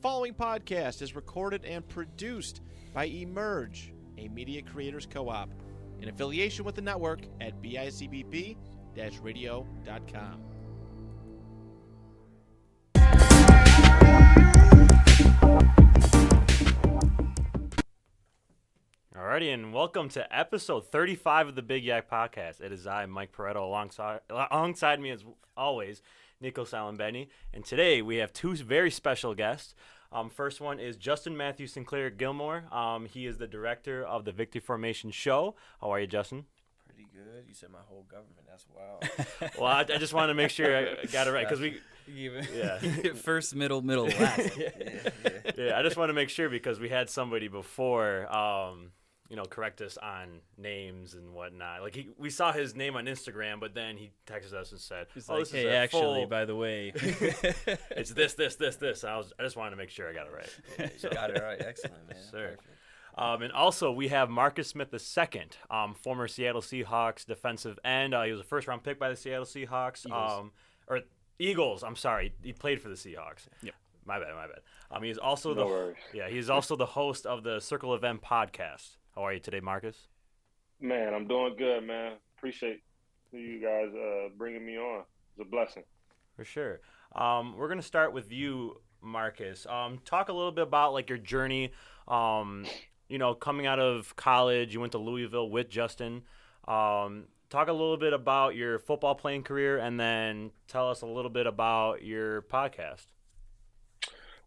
following podcast is recorded and produced by Emerge, a media creators co-op, in affiliation with the network at bicbp-radio.com. Alrighty, and welcome to episode 35 of the Big YAC podcast. It is I, Mike Pareto, alongside me as always, Nico Salambenny. And today we have two very special guests. First one is Justin Matthew Sinclair Gilmore. He is the director of the Victory Formation show. How are you, Justin? Pretty good. You said my whole government. That's wild. Well, I just wanted to make sure I got it right because first, middle, last. Yeah, I just want to make sure because we had somebody before, correct us on names and whatnot. Like we saw his name on Instagram, but then he texted us and said, "Hey, actually, by the way, it's this." I just wanted to make sure I got it right. So, got it right. Excellent, man. Sir. And also we have Marcus Smith II, former Seattle Seahawks defensive end. He was a first-round pick by the Seattle Seahawks. Eagles. I'm sorry, he played for the Seahawks. Yep. My bad. He's also he's also the host of the Circle of M podcast. How are you today, Marcus? Man, I'm doing good, man. Appreciate you guys bringing me on. It's a blessing. For sure. We're going to start with you, Marcus. Talk a little bit about like your journey, coming out of college. You went to Louisville with Justin. Talk a little bit about your football playing career, and then tell us a little bit about your podcast.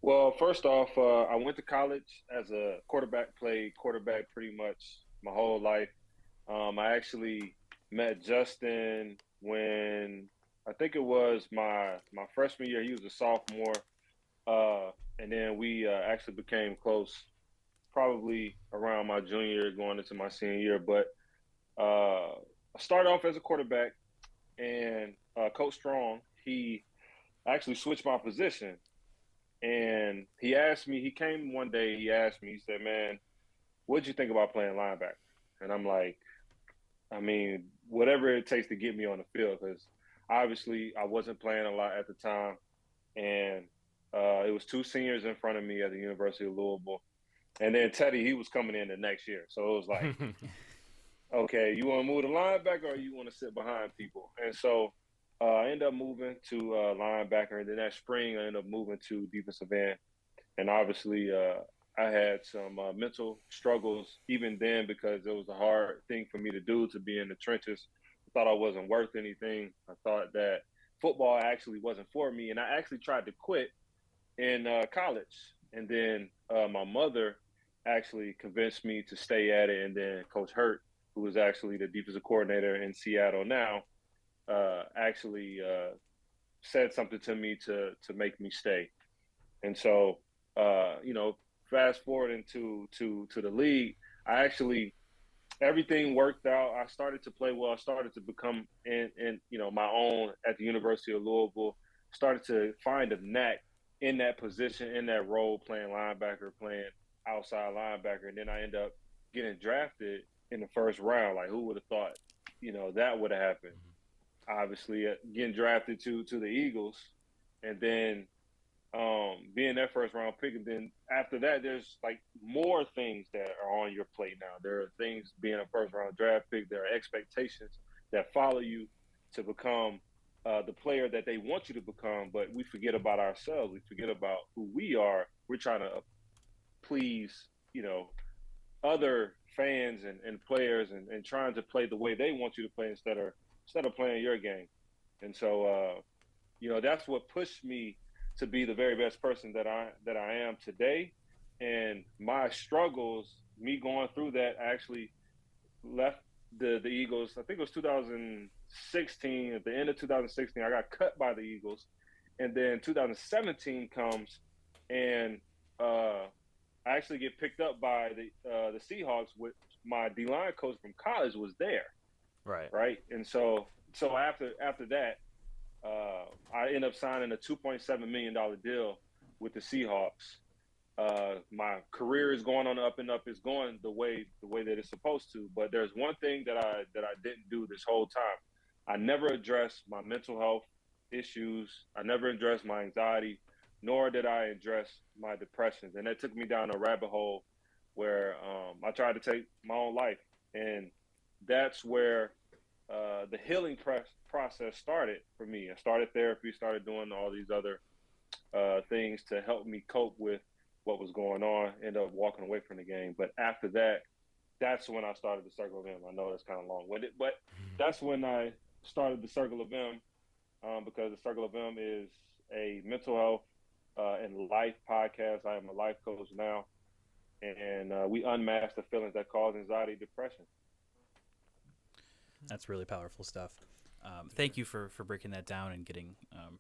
Well, first off, I went to college as a quarterback, played quarterback pretty much my whole life. I actually met Justin when I think it was my freshman year. He was a sophomore, and then we actually became close probably around my junior year going into my senior year. But I started off as a quarterback, and Coach Strong, he actually switched my position. And he came one day, he asked me, he said, "Man, what'd you think about playing linebacker?" And I'm like, whatever it takes to get me on the field, because obviously I wasn't playing a lot at the time. And it was two seniors in front of me at the University of Louisville. And then Teddy, he was coming in the next year. So it was like, okay, you want to move to linebacker or you want to sit behind people? And so I ended up moving to linebacker, and then that spring I ended up moving to defensive end. And obviously I had some mental struggles even then because it was a hard thing for me to do, to be in the trenches. I thought I wasn't worth anything. I thought that football actually wasn't for me, and I actually tried to quit in college. And then my mother actually convinced me to stay at it, and then Coach Hurt, who was actually the defensive coordinator in Seattle now, actually said something to me to make me stay. And so, fast forward into the league, everything worked out. I started to play well. I started to become in my own at the University of Louisville. Started to find a knack in that position, in that role, playing linebacker, playing outside linebacker. And then I ended up getting drafted in the first round. Like, who would have thought, that would have happened? Obviously getting drafted to the Eagles, and then being that first round pick. And then after that, there's like more things that are on your plate now. There are things being a first round draft pick. There are expectations that follow you to become the player that they want you to become. But we forget about ourselves. We forget about who we are. We're trying to please, other fans and players and trying to play the way they want you to play instead of playing your game. And so, that's what pushed me to be the very best person that I am today. And my struggles, me going through that, I actually left the Eagles. I think it was 2016. At the end of 2016, I got cut by the Eagles. And then 2017 comes, and I actually get picked up by the Seahawks, with my D-line coach from college was there. Right. And so after that, I end up signing a $2.7 million deal with the Seahawks. My career is going on the up and up. It's going the way that it's supposed to. But there's one thing that I didn't do this whole time. I never addressed my mental health issues. I never addressed my anxiety. nor did I address my depressions. And that took me down a rabbit hole where I tried to take my own life. And that's where the healing process started for me. I started therapy, started doing all these other things to help me cope with what was going on, ended up walking away from the game. But after that, that's when I started the Circle of M. I know that's kind of long-winded, but that's when I started the Circle of M because the Circle of M is a mental health and life podcast. I am a life coach now, and we unmask the feelings that cause anxiety, depression. That's really powerful stuff. Thank you for breaking that down and getting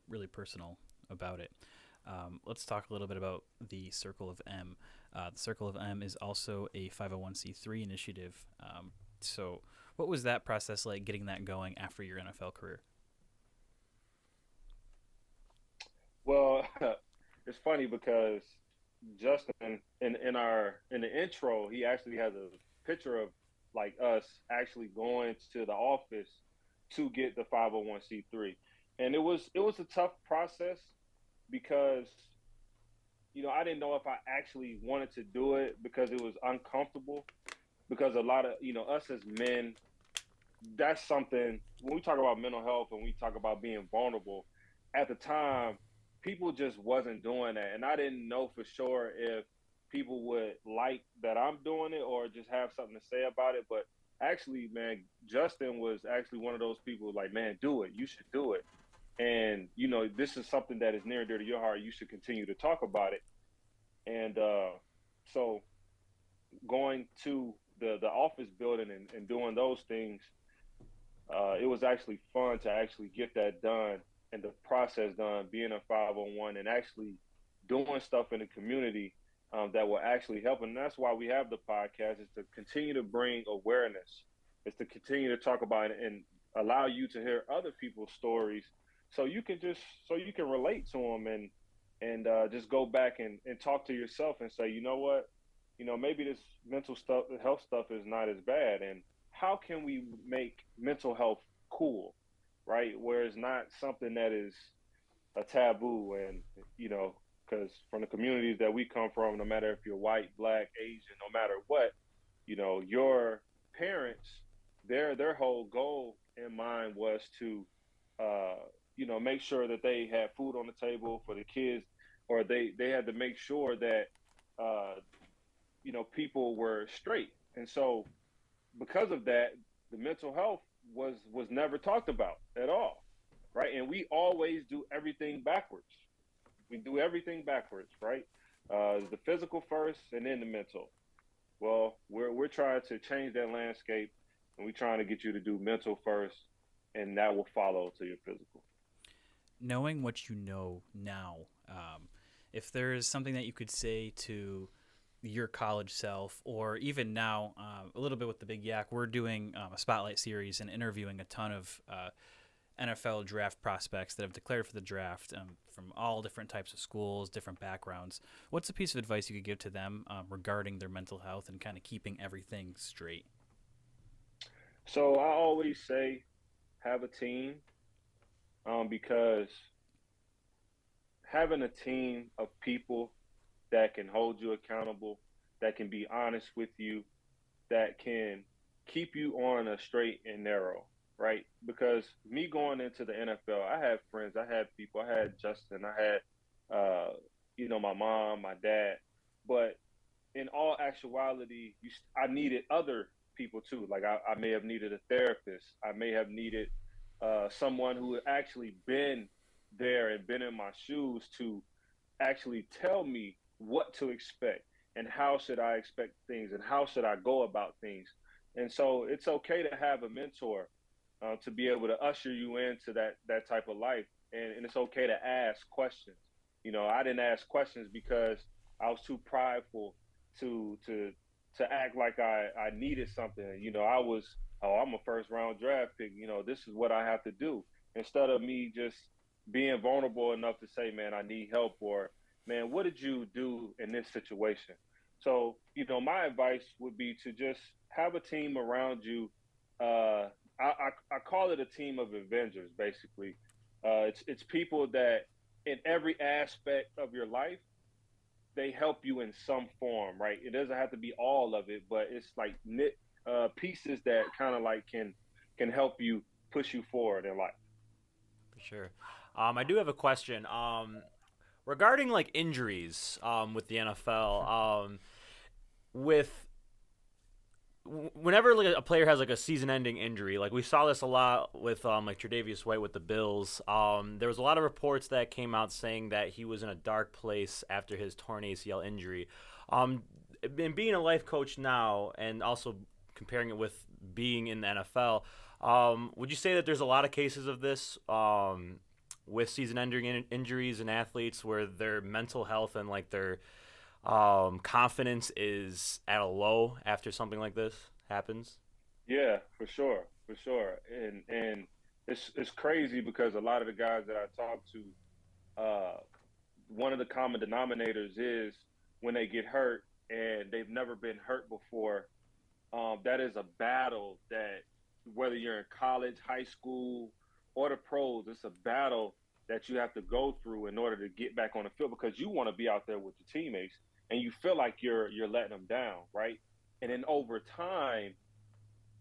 really personal about it. Let's talk a little bit about the Circle of M. The Circle of M is also a 501c3 initiative. So what was that process like, getting that going after your NFL career? Well, it's funny because Justin, in the intro, he actually has a picture of like us actually going to the office to get the 501c3. And it was a tough process because, you know, I didn't know if I actually wanted to do it because it was uncomfortable. Because a lot of, you know, us as men, that's something, when we talk about mental health and we talk about being vulnerable, at the time, people just wasn't doing that. And I didn't know for sure if people would like that I'm doing it or just have something to say about it. But actually, man, Justin was actually one of those people like, man, do it. You should do it. And, you know, this is something that is near and dear to your heart. You should continue to talk about it. And so going to the office building and doing those things, it was actually fun to actually get that done and the process done, being a 501 and actually doing stuff in the community that will actually help. And that's why we have the podcast, is to continue to bring awareness, is to continue to talk about it and allow you to hear other people's stories so you can relate to them and just go back and talk to yourself and say, you know what, you know, maybe this mental stuff, health stuff is not as bad. And how can we make mental health cool, right? Where it's not something that is a taboo. And, you know, because from the communities that we come from, no matter if you're white, black, Asian, no matter what, you know, your parents, their whole goal in mind was to, you know, make sure that they had food on the table for the kids, or they had to make sure that, you know, people were straight. And so because of that, the mental health was never talked about at all, right? And we always do everything backwards. We do everything backwards, right? The physical first and then the mental. Well, we're trying to change that landscape, and we're trying to get you to do mental first, and that will follow to your physical. Knowing what you know now, if there is something that you could say to your college self, or even now, a little bit with the Big YAC, we're doing a spotlight series and interviewing a ton of NFL draft prospects that have declared for the draft from all different types of schools, different backgrounds. What's a piece of advice you could give to them regarding their mental health and kind of keeping everything straight? So I always say have a team, because having a team of people that can hold you accountable, that can be honest with you, that can keep you on a straight and narrow, right? Because me going into the NFL, I had friends, I had people, I had Justin, I had, you know, my mom, my dad. But in all actuality, I needed other people too. Like I may have needed a therapist. I may have needed someone who had actually been there and been in my shoes to actually tell me what to expect and how should I expect things and how should I go about things. And so it's okay to have a mentor to be able to usher you into that type of life. And it's okay to ask questions. You know, I didn't ask questions because I was too prideful to act like I needed something. You know, I'm a first round draft pick. You know, this is what I have to do. Instead of me just being vulnerable enough to say, man, I need help, or man, what did you do in this situation? So, you know, my advice would be to just have a team around you. I call it a team of Avengers, basically. It's people that in every aspect of your life, they help you in some form, right? It doesn't have to be all of it, but it's like pieces that kind of like can help you push you forward in life. For sure. I do have a question. Regarding like injuries, with the NFL, with whenever like a player has like a season-ending injury, like we saw this a lot with like Tre'Davious White with the Bills. There was a lot of reports that came out saying that he was in a dark place after his torn ACL injury. And being a life coach now, and also comparing it with being in the NFL, would you say that there's a lot of cases of this with season-ending injuries and athletes where their mental health and like their confidence is at a low after something like this happens? Yeah, for sure, and it's crazy because a lot of the guys that I talk to, one of the common denominators is when they get hurt and they've never been hurt before. That is a battle that whether you're in college, high school, or the pros, it's a battle that you have to go through in order to get back on the field because you want to be out there with your teammates. And you feel like you're letting them down, right? And then over time,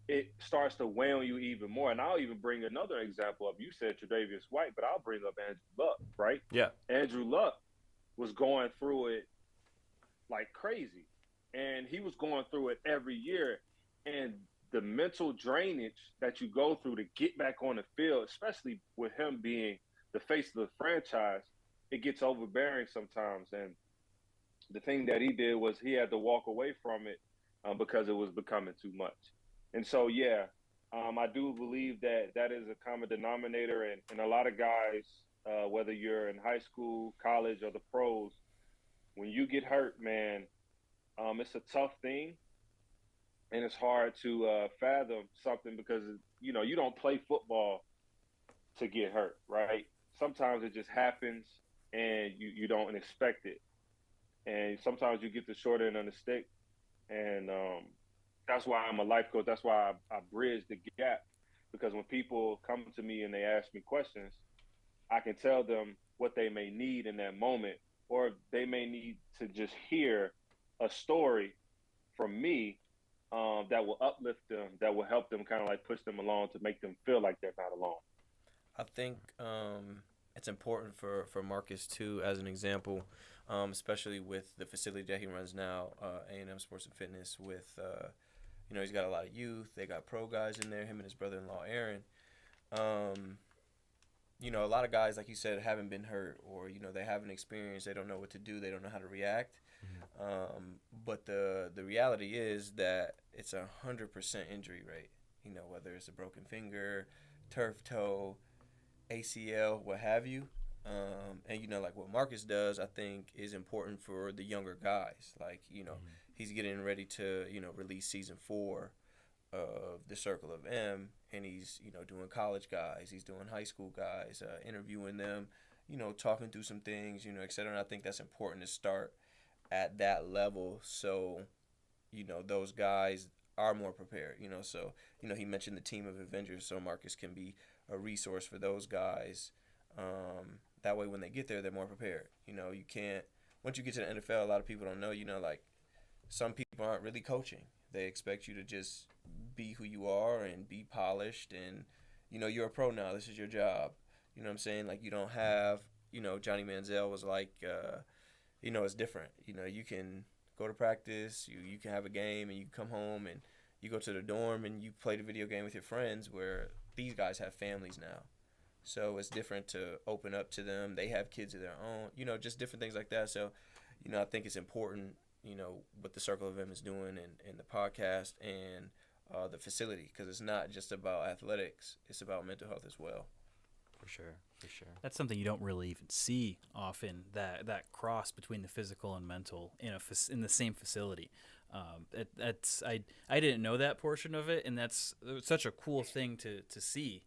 it starts to weigh on you even more. And I'll even bring another example up. You said Tre'Davious White, but I'll bring up Andrew Luck, right? Yeah. Andrew Luck was going through it like crazy. And he was going through it every year. And the mental drainage that you go through to get back on the field, especially with him being the face of the franchise, it gets overbearing sometimes. And the thing that he did was he had to walk away from it because it was becoming too much. And so, yeah, I do believe that is a common denominator. And a lot of guys, whether you're in high school, college, or the pros, when you get hurt, man, it's a tough thing. And it's hard to fathom something because, you know, you don't play football to get hurt, right? Sometimes it just happens and you don't expect it. And sometimes you get the short end of the stick. And that's why I'm a life coach. That's why I bridge the gap. Because when people come to me and they ask me questions, I can tell them what they may need in that moment. Or they may need to just hear a story from me that will uplift them, that will help them kind of like push them along to make them feel like they're not alone. I think it's important for Marcus, too, as an example, especially with the facility that he runs now, A&M Sports and Fitness, with, you know, he's got a lot of youth. They got pro guys in there, him and his brother-in-law, Aaron. You know, a lot of guys, like you said, haven't been hurt or, you know, they haven't experienced. They don't know what to do. They don't know how to react. But the reality is that it's 100% injury rate, you know, whether it's a broken finger, turf toe, ACL, what have you. And, you know, like what Marcus does, I think is important for the younger guys. Like, you know, he's getting ready to, you know, release season 4 of The Circle of M, and he's, you know, doing college guys, he's doing high school guys, interviewing them, you know, talking through some things, you know, et cetera. And I think that's important to start at that level so, you know, those guys are more prepared, you know. So, you know, he mentioned the team of Avengers, so Marcus can be a resource for those guys. That way when they get there, they're more prepared. You know, you can't, once you get to the NFL, a lot of people don't know, you know, like some people aren't really coaching. They expect you to just be who you are and be polished and, you know, you're a pro now. This is your job. You know what I'm saying? Like you don't have, you know, Johnny Manziel was like, you know, it's different. You know, you can go to practice, you can have a game and you come home and you go to the dorm and you play the video game with your friends, where these guys have families now. So it's different to open up to them. They have kids of their own, you know, just different things like that. So, you know, I think it's important, you know, what the Circle of M is doing and the podcast and the facility, because it's not just about athletics. It's about mental health as well. For sure. That's something you don't really even see often, that cross between the physical and mental in the same facility. I didn't know that portion of it, and that's such a cool thing to see.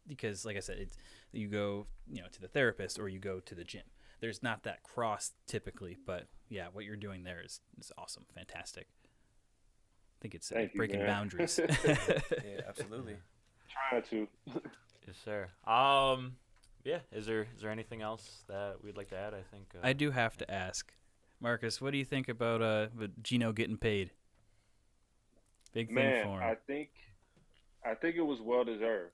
Because, like I said, you go, you know, to the therapist or you go to the gym. There's not that cross typically, but yeah, what you're doing there is awesome, fantastic. I think it's breaking boundaries. Yeah, absolutely. Trying to. Yes, sir. yeah, is there anything else that we'd like to add? I think I do have to ask, Marcus, what do you think about Gino getting paid? Big thing Man, for him. I think it was well deserved.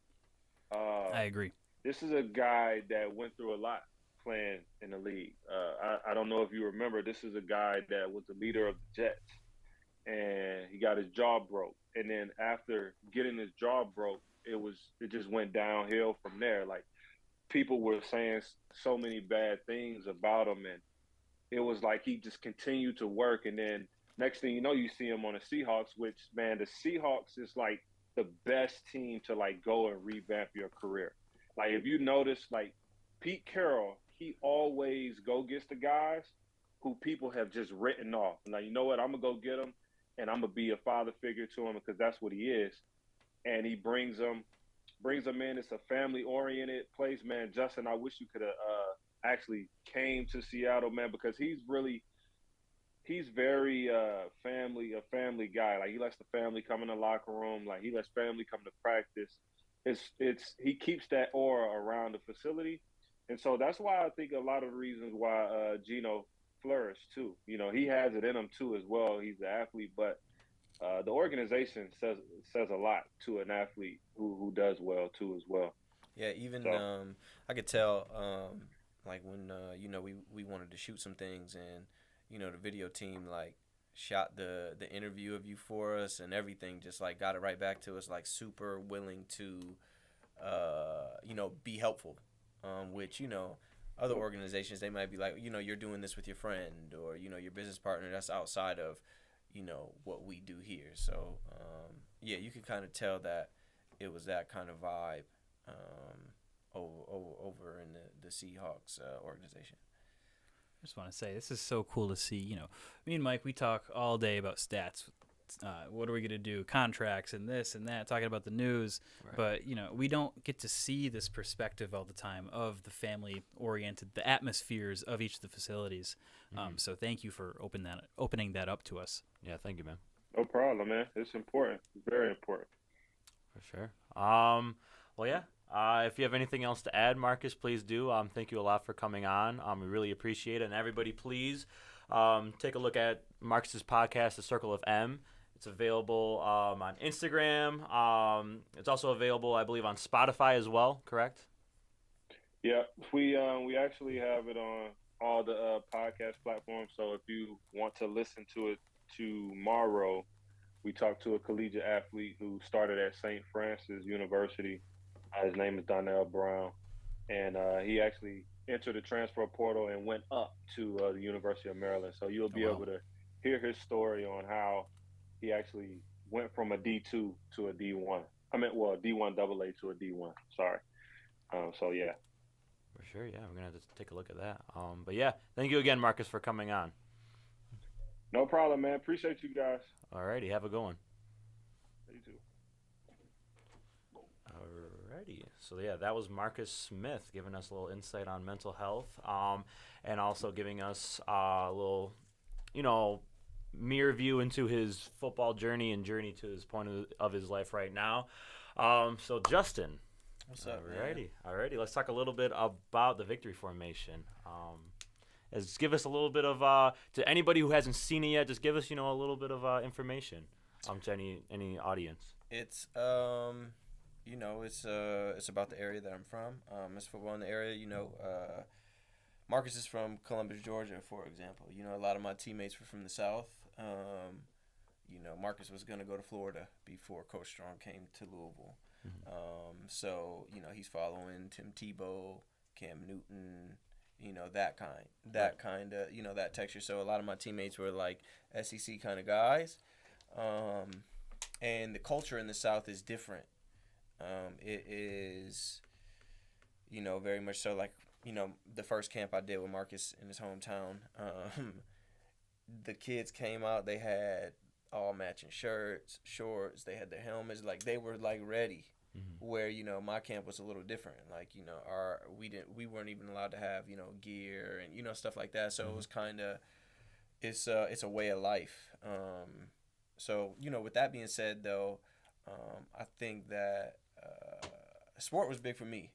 I agree. This is a guy that went through a lot playing in the league. I don't know if you remember, this is a guy that was the leader of the Jets, and he got his jaw broke. And then after getting his jaw broke, it just went downhill from there. Like, people were saying so many bad things about him, and it was like he just continued to work. And then next thing you know, you see him on the Seahawks, which, man, the Seahawks is like the best team to like go and revamp your career. Like, if you notice, like Pete Carroll, he always go gets the guys who people have just written off. Now, you know what? I'm gonna go get him, and I'm gonna be a father figure to him because that's what he is. And he brings them in. It's a family-oriented place, man. Justin, I wish you could have actually came to Seattle, man, because he's very a family guy. Like, he lets the family come in the locker room. Like, he lets family come to practice. He keeps that aura around the facility, and so that's why I think a lot of the reasons why Gino flourished too. You know, he has it in him too as well. He's an athlete, but the organization says a lot to an athlete who does well too as well. Yeah, even So. I could tell like when we wanted to shoot some things, and the video team like shot the interview of you for us and everything, just like got it right back to us, like super willing to be helpful, which other organizations, they might be like, you're doing this with your friend or your business partner, that's outside of what we do here. So yeah, you could kind of tell that it was that kind of vibe over in the Seahawks organization. I just want to say, this is so cool to see. Me and Mike, we talk all day about stats. What are we going to do? Contracts and this and that, talking about the news. Right. But, we don't get to see this perspective all the time of the family-oriented, the atmospheres of each of the facilities. So thank you for opening that up to us. Yeah, thank you, man. No problem, man. It's important. It's very important. For sure. Well, yeah. If you have anything else to add, Marcus, please do. Thank you a lot for coming on. We really appreciate it. And everybody, please take a look at Marcus's podcast, The Circle of M. It's available on Instagram. It's also available, I believe, on Spotify as well, correct? Yeah, we actually have it on all the podcast platforms. So if you want to listen to it tomorrow, we talked to a collegiate athlete who started at St. Francis University. His name is Donnell Brown, and he actually entered the transfer portal and went up to the University of Maryland. So you'll be able to hear his story on how he actually went from a D2 to a D1. D1 AA to a D1. Sorry. So, yeah. For sure, yeah. We're going to have to take a look at that. But, yeah, thank you again, Marcus, for coming on. No problem, man. Appreciate you guys. All righty. Have a good one. You too. Alrighty. So yeah, that was Marcus Smith giving us a little insight on mental health, and also giving us a little, mirror view into his football journey and journey to his point of his life right now. So Justin. What's up, Alrighty. Let's talk a little bit about the victory formation. Just give us a little bit of to anybody who hasn't seen it yet. Just give us a little bit of information to any audience. It's it's about the area that I'm from. It's football in the area. Marcus is from Columbus, Georgia, for example. A lot of my teammates were from the South. Marcus was going to go to Florida before Coach Strong came to Louisville. Mm-hmm. So he's following Tim Tebow, Cam Newton, that kind of, that texture. So a lot of my teammates were like SEC kind of guys. And the culture in the South is different. It is, very much so like, the first camp I did with Marcus in his hometown, the kids came out, they had all matching shirts, shorts, they had their helmets, like they were like ready. Mm-hmm. Where, my camp was a little different. Like, we weren't even allowed to have, gear and, stuff like that. So mm-hmm. It was kind of, it's a way of life. So, with that being said, though, I think that sport was big for me.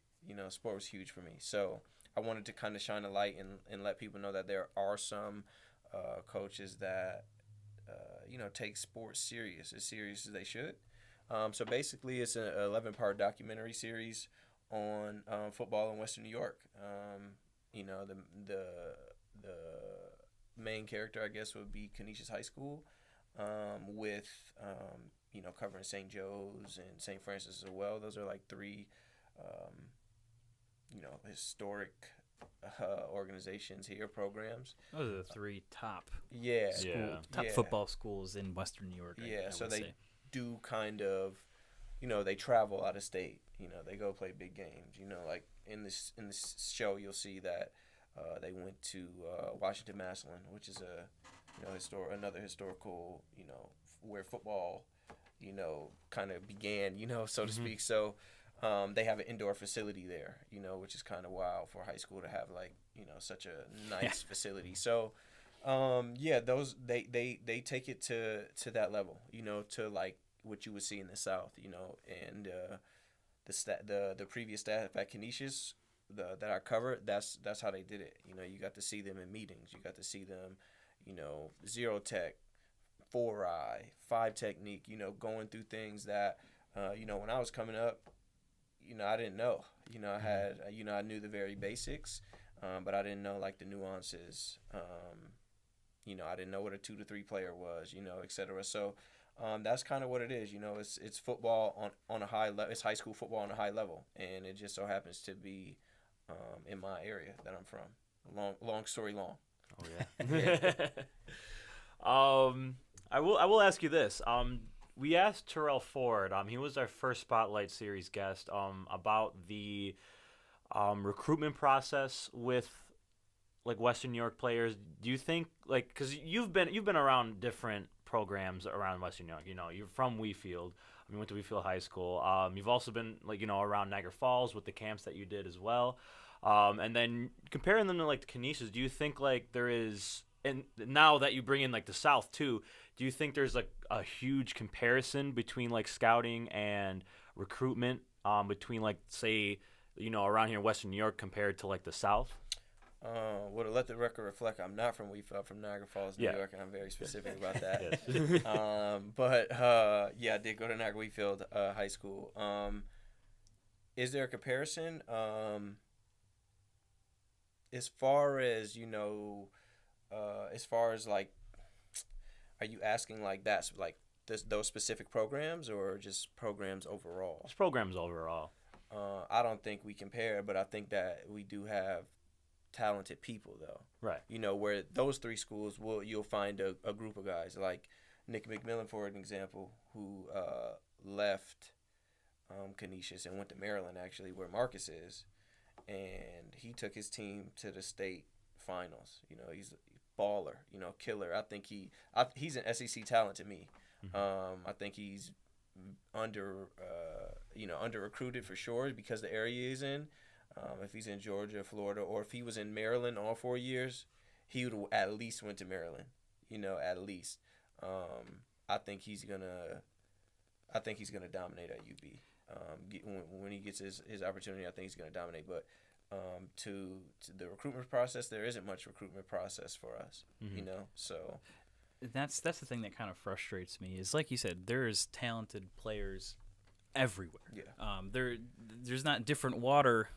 sport was huge for me. So I wanted to kind of shine a light and let people know that there are some coaches that, take sports as serious as they should. So basically, it's an 11-part documentary series on football in Western New York. The main character, I guess, would be Canisius High School, with covering St. Joe's and St. Francis as well. Those are like three, historic organizations here, programs. Those are the three top Yeah. top football schools in Western New York. I so would they say. do kind of, they travel out of state. They go play big games. Like in this show, you'll see that they went to Washington Massillon, which is another historical, where football, kind of began, so to speak. So they have an indoor facility there, which is kind of wild for high school to have such a nice facility. So those they take it to that level, to like what you would see in the South, and the previous staff at Canisius that I covered, that's how they did it. You got to see them in meetings. You got to see them, zero tech, 4i, 5 technique, going through things that, when I was coming up, I didn't know. I had, I knew the very basics, but I didn't know like the nuances. I didn't know what a 2 to 3 player was, et cetera. So that's kind of what it is. It's football on a high level. It's high school football on a high level, and it just so happens to be in my area that I'm from. Long story long. Oh yeah. I will ask you this. We asked Terrell Ford. He was our first Spotlight Series guest. About the recruitment process with like Western New York players. Do you think because you've been around different programs around Western New York. You're from Wheatfield. You went to Wheatfield High School. You've also been around Niagara Falls with the camps that you did as well. And then comparing them to like the Canisius, do you think like there is, and now that you bring in like the South too, do you think there's like a huge comparison between like scouting and recruitment between like say around here in Western New York compared to like the South? Well, to let the record reflect, I'm not from Wheatfield. I'm from Niagara Falls, New York, and I'm very specific about that. I did go to Niagara Wheatfield High School. Is there a comparison? As far as as far as like, are you asking like that's like those specific programs or just programs overall? Just programs overall. I don't think we compare, but I think that we do have talented people though. Right. Where those three schools you'll find a group of guys like Nick McMillan, for an example, who left Canisius and went to Maryland, actually, where Marcus is, and he took his team to the state finals. He's a baller, killer. I think he's an SEC talent to me. Mm-hmm. I think he's under recruited for sure because the area he's in. If he's in Georgia, Florida, or if he was in Maryland all 4 years, he would at least went to Maryland. At least. I think he's gonna dominate at UB. When he gets his opportunity, I think he's gonna dominate. But to the recruitment process, there isn't much recruitment process for us. Mm-hmm. So that's the thing that kind of frustrates me. Is like you said, there's talented players everywhere. Yeah. There's not different water.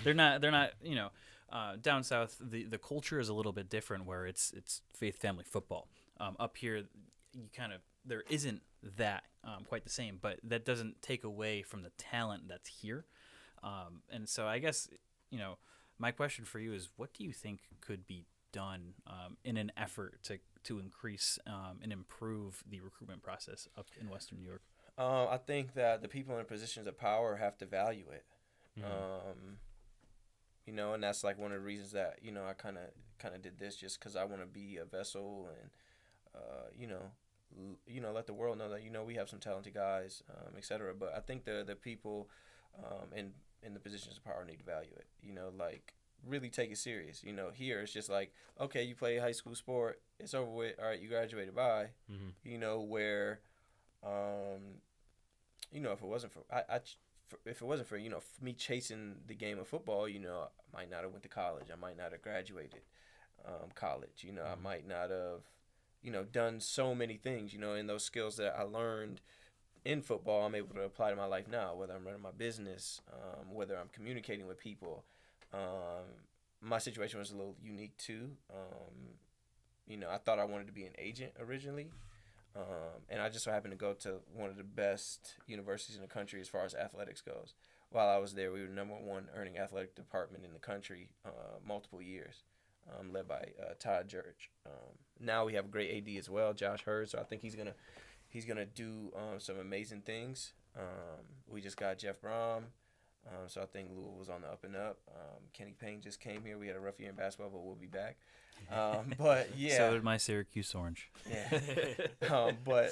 they're not down south the culture is a little bit different where it's faith family football. Up here there isn't that quite the same, but that doesn't take away from the talent that's here. And so I guess my question for you is, what do you think could be done in an effort to increase and improve the recruitment process up in Western New York? I think that the people in positions of power have to value it. Mm-hmm. And that's like one of the reasons that I kind of did this, just because I want to be a vessel and let the world know that we have some talented guys, etc. But I think the people in the positions of power need to value it. Like really take it serious. Here it's just like, okay, you play high school sport, it's over with. All right, you graduated. Bye. Mm-hmm. Where if it wasn't for I if it wasn't for, you know, for me chasing the game of football, you know, I might not have went to college. I might not have graduated college. You know, I might not have, you know, done so many things, you know, and those skills that I learned in football, I'm able to apply to my life now, whether I'm running my business, whether I'm communicating with people. My situation was a little unique too. You know, I thought I wanted to be an agent originally. And I just so happened to go to one of the best universities in the country as far as athletics goes. While I was there, we were #1 earning athletic department in the country multiple years, led by Todd Jurich. Now we have a great AD as well, Josh Hurd. So I think he's gonna do some amazing things. We just got Jeff Brom. So I think Louisville's on the up and up. Kenny Payne just came here. We had a rough year in basketball, but we'll be back. But yeah. So did my Syracuse Orange. Yeah. But,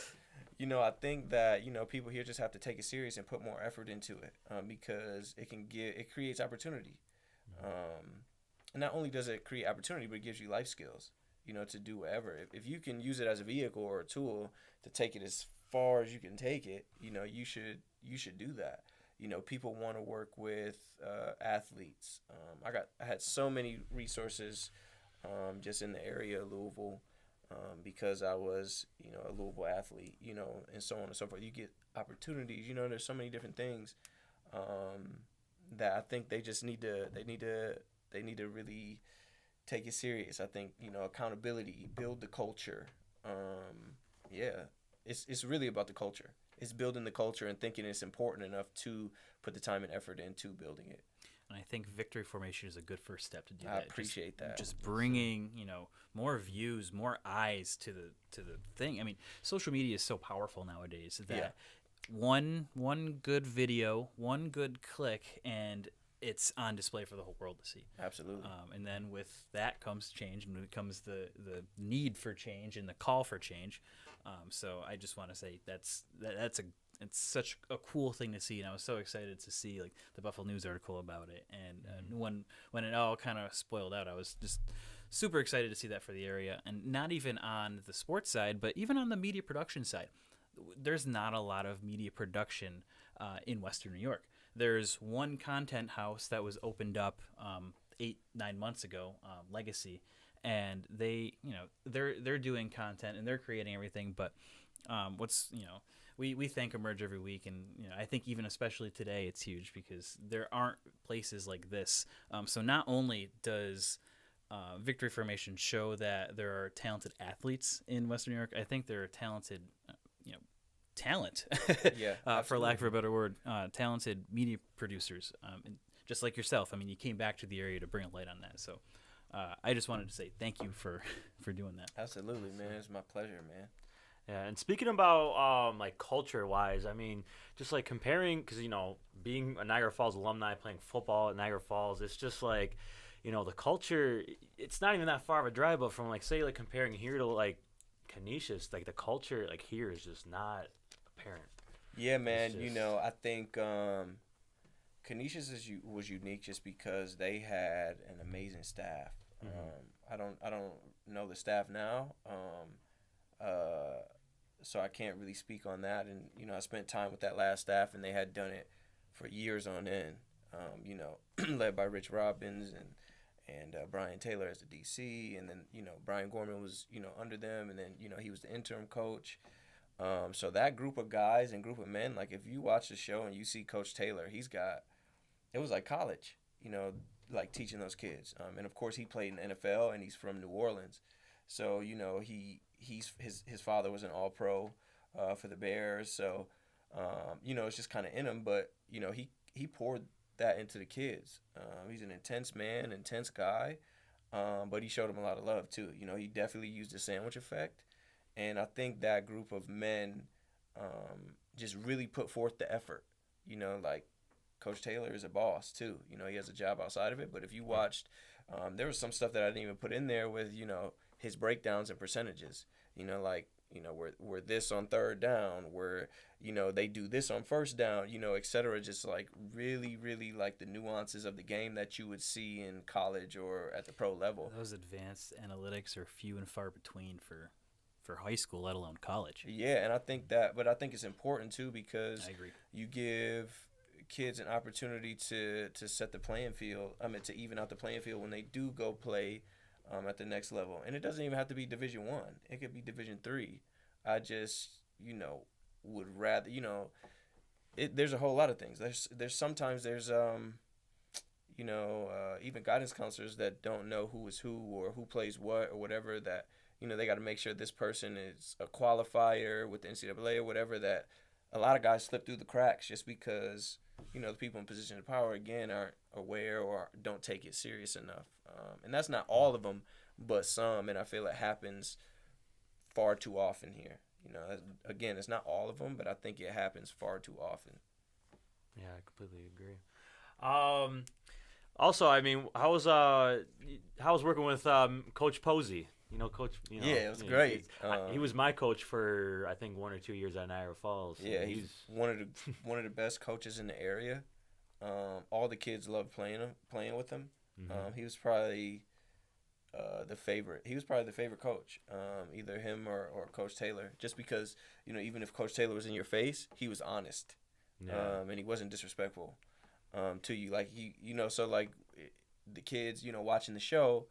you know, I think that, you know, people here just have to take it serious and put more effort into it because it creates opportunity. Not only does it create opportunity, but it gives you life skills, you know, to do whatever. If you can use it as a vehicle or a tool to take it as far as you can take it, you know, you should do that. You know, people want to work with athletes. I had so many resources just in the area of Louisville because I was, you know, a Louisville athlete, you know, and so on and so forth. You get opportunities, you know, there's so many different things that I think they just need to really take it serious. I think, you know, accountability, build the culture. It's really about the culture. It's building the culture and thinking it's important enough to put the time and effort into building it. And I think victory formation is a good first step to do that. I appreciate that. Just bringing, you know, more views, more eyes to the thing. I mean, social media is so powerful nowadays that one good video, one good click, and it's on display for the whole world to see. Absolutely. And then with that comes change, and it comes the need for change and the call for change. So I just want to say it's such a cool thing to see, and I was so excited to see like the Buffalo News article about it. And when it all kind of spoiled out, I was just super excited to see that for the area, and not even on the sports side, but even on the media production side. There's not a lot of media production in Western New York. There's one content house that was opened up 8-9 months ago, Legacy, and they're doing content and they're creating everything. But we thank Emerge every week, and I think even especially today it's huge because there aren't places like this. So not only does Victory Formation show that there are talented athletes in Western New York, I think there are talented talent, for lack of a better word, talented media producers, and just like yourself. I mean, you came back to the area to bring a light on that. So I just wanted to say thank you for doing that. Absolutely, man. It's my pleasure, man. Yeah, and speaking about like culture-wise, I mean, just like comparing, because, being a Niagara Falls alumni, playing football at Niagara Falls, it's just like, the culture, it's not even that far of a drive, but from like, say, like comparing here to like Canisius, like the culture like here is just not apparent. Yeah, man. I think Canisius was unique just because they had an amazing staff. I don't know the staff now, so I can't really speak on that. And I spent time with that last staff, and they had done it for years on end. Led by Rich Robbins and Brian Taylor as the DC, and then Brian Gorman was under them, and then he was the interim coach. So that group of guys and group of men, like if you watch the show and you see Coach Taylor, it was like college, like teaching those kids. And of course he played in the NFL and he's from New Orleans. So, his father was an All-Pro for the Bears. So, it's just kind of in him, but, he poured that into the kids. He's an intense man, intense guy, but he showed them a lot of love too. He definitely used the sandwich effect. And I think that group of men just really put forth the effort. Like Coach Taylor is a boss too. He has a job outside of it. But if you watched, there was some stuff that I didn't even put in there with, his breakdowns and percentages. We're this on third down, where, they do this on first down, et cetera. Just like really, really like the nuances of the game that you would see in college or at the pro level. Those advanced analytics are few and far between for high school, let alone college. Yeah, and I think it's important too because I agree. you give kids an opportunity to set the playing field. To even out the playing field when they do go play at the next level. And it doesn't even have to be Division I. It could be Division III. I just, would rather, there's a whole lot of things. There's sometimes even guidance counselors that don't know who is who or who plays what or whatever, that, they got to make sure this person is a qualifier with the NCAA or whatever, that a lot of guys slip through the cracks just because, the people in position of power, again, aren't aware or don't take it serious enough. And that's not all of them, but some, and I feel it happens far too often here. Again, it's not all of them, but I think it happens far too often. Yeah, I completely agree. Also, I mean, how was working with Coach Posey? Coach. Yeah, it was great. He was my coach for I think 1 or 2 years at Niagara Falls. Yeah, he's one of the best coaches in the area. All the kids loved playing with him. Mm-hmm. He was probably the favorite. He was probably the favorite coach, either him or Coach Taylor. Just because even if Coach Taylor was in your face, he was honest, and he wasn't disrespectful to you. Like so like the kids, watching the show,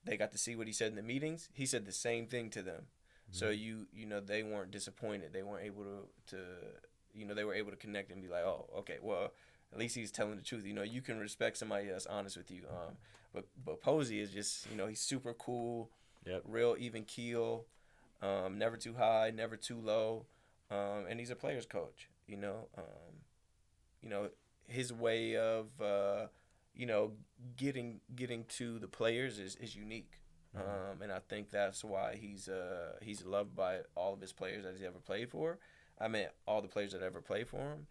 they got to see what he said in the meetings. He said the same thing to them. Mm-hmm. So they weren't disappointed. They weren't able to they were able to connect and be like, oh, okay, well, at least he's telling the truth. You can respect somebody that's honest with you. But Posey is just, he's super cool, yep. Real even keel, never too high, never too low, and he's a player's coach. His way of getting to the players is unique, and I think that's why he's loved by all of his players that he's ever played for. I mean, all the players that ever played for him,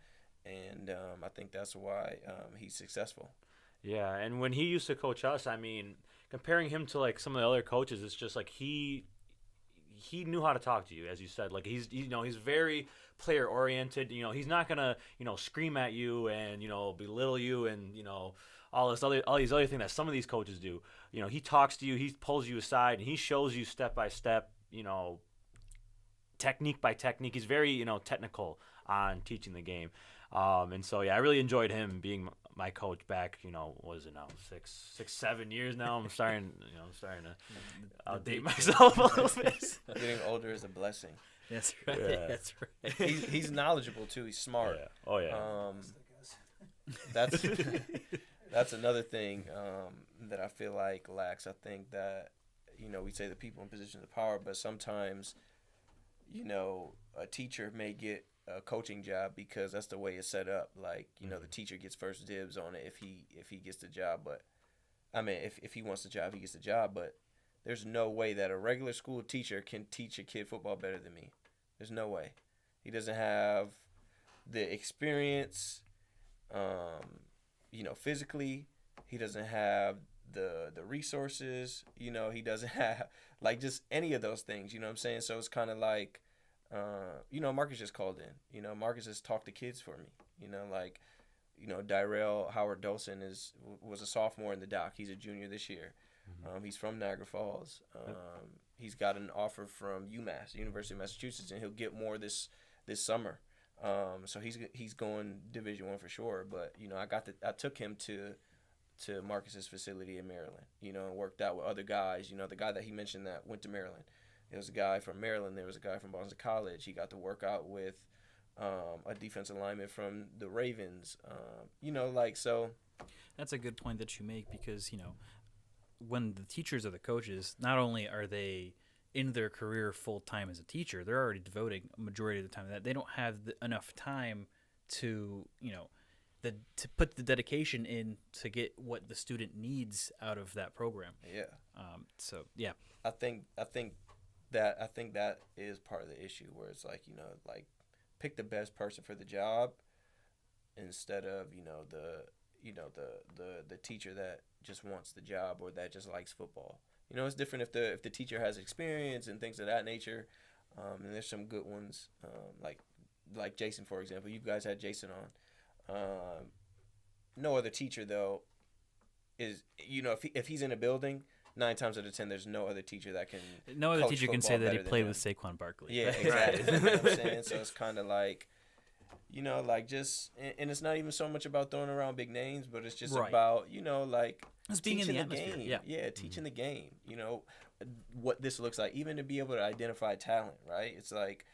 and I think that's why he's successful. Yeah, and when he used to coach us, I mean, comparing him to like some of the other coaches, it's just like he knew how to talk to you, as you said. Like he's very player oriented. He's not gonna scream at you and belittle you and all these other things that some of these coaches do. He talks to you, he pulls you aside, and he shows you step by step, technique by technique. He's very technical on teaching the game. And so I really enjoyed him being my coach back, what is it now, 7 years now. I'm starting to outdate myself a little bit. Getting older is a blessing. That's right. Yeah. That's right. He's knowledgeable too. He's smart. Yeah. Oh yeah. That's another thing that I feel like lacks. I think that we say the people in positions of power, but sometimes a teacher may get a coaching job because that's the way it's set up. Like the teacher gets first dibs on it if he gets the job. But I mean, if he wants the job, he gets the job. But there's no way that a regular school teacher can teach a kid football better than me. There's no way. He doesn't have the experience, physically. He doesn't have the resources. He doesn't have like just any of those things. You know what I'm saying? So it's kind of like, Marcus just called in. Marcus has talked to kids for me. Dyrell Howard Dolson was a sophomore in the doc. He's a junior this year. Mm-hmm. He's from Niagara Falls. He's got an offer from UMass, University of Massachusetts, and he'll get more this summer. So he's going Division I for sure. But I took him to Marcus's facility in Maryland. And worked out with other guys. The guy that he mentioned that went to Maryland. There was a guy from Maryland. There was a guy from Boston College. He got to work out with a defensive lineman from the Ravens. So. That's a good point that you make because, when the teachers are the coaches, not only are they in their career full time as a teacher, they're already devoting a majority of the time to that. They don't have enough time to, to put the dedication in to get what the student needs out of that program. Yeah. I think that is part of the issue where it's like, pick the best person for the job instead of, the teacher that just wants the job or that just likes football. It's different if the teacher has experience and things of that nature. And there's some good ones, like Jason, for example. You guys had Jason on. No other teacher though is if he's in a building, 9 times out of 10 there's no other teacher that can. No other teacher can say that he played with Saquon Barkley. Yeah, exactly. You know what I'm saying? So it's kind of like, You know, like just and it's not even so much about throwing around big names, but it's just Right. about, you know, like Just being in teaching the the atmosphere. game. Yeah. Teaching the game. You know, what this looks like, even to be able to identify talent. Right? It's like,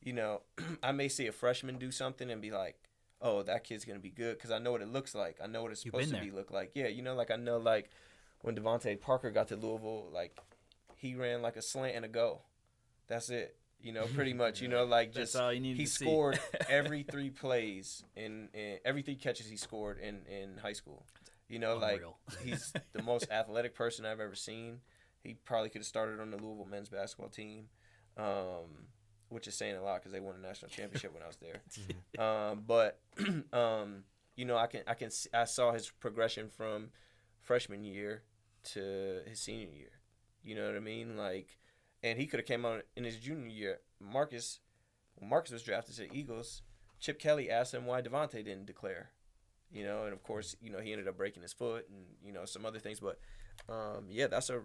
you know, I may see a freshman do something and be like, oh, that kid's gonna be good because I know what it looks like. I know what it's You've supposed been to there. be look like. Yeah, you know, like I know like when Devontae Parker got to Louisville, like he ran like a slant and a go. That's it. You know, pretty much. You know, like That's just all you needed he to see. scored every 3 plays in every 3 catches he scored in high school. You know, Unreal. like he's the most athletic person I've ever seen. He probably could have started on the Louisville men's basketball team, which is saying a lot because they won a national championship when I was there. But you know, I saw his progression from freshman year to his senior year. You know what I mean? Like, and he could have came out in his junior year. When Marcus was drafted to the Eagles, Chip Kelly asked him why Devontae didn't declare. You know, and of course, you know, he ended up breaking his foot and, you know, some other things. But yeah, that's a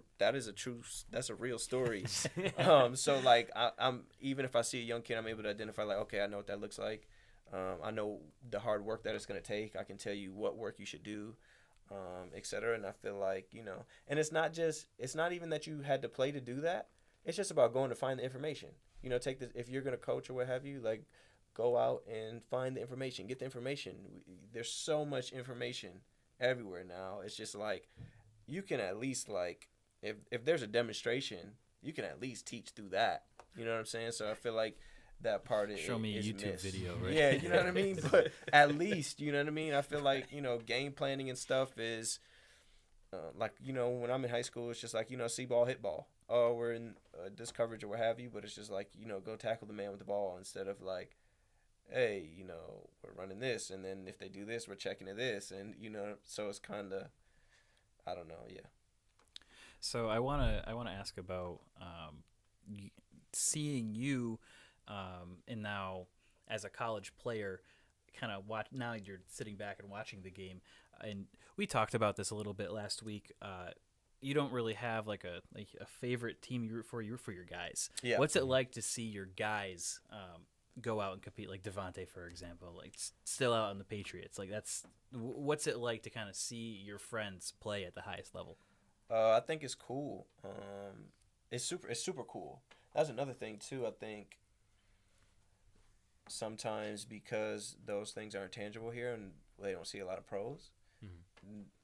real story. So like I'm even if I see a young kid, I'm able to identify like, okay, I know what that looks like. I know the hard work that it's gonna take. I can tell you what work you should do, et cetera. And I feel like, you know, and it's not even that you had to play to do that. It's just about going to find the information. You know, take this if you're gonna coach or what have you, like go out and find the information, get the information. There's so much information everywhere now. It's just like you can at least like if there's a demonstration, you can at least teach through that. You know what I'm saying? So I feel like that part is Show me a is YouTube missed. video, right? Yeah, you know what I mean? But at least, you know what I mean? I feel like, you know, game planning and stuff is like, you know, when I'm in high school, it's just like, you know, see ball, hit ball. Oh, we're in this coverage or what have you, but it's just like, you know, go tackle the man with the ball instead of like, hey, you know, we're running this, and then if they do this, we're checking to this, and you know, so it's kind of, I don't know, yeah. So I wanna ask about seeing you, and now as a college player, kind of watch. Now you're sitting back and watching the game, and we talked about this a little bit last week. You don't really have like a favorite team you root for. You root for your guys. Yeah. What's it like to see your guys go out and compete, like Devontae, for example, like still out on the Patriots? Like what's it like to kind of see your friends play at the highest level? I think it's cool. It's super cool. That's another thing too. I think sometimes because those things aren't tangible here and they don't see a lot of pros,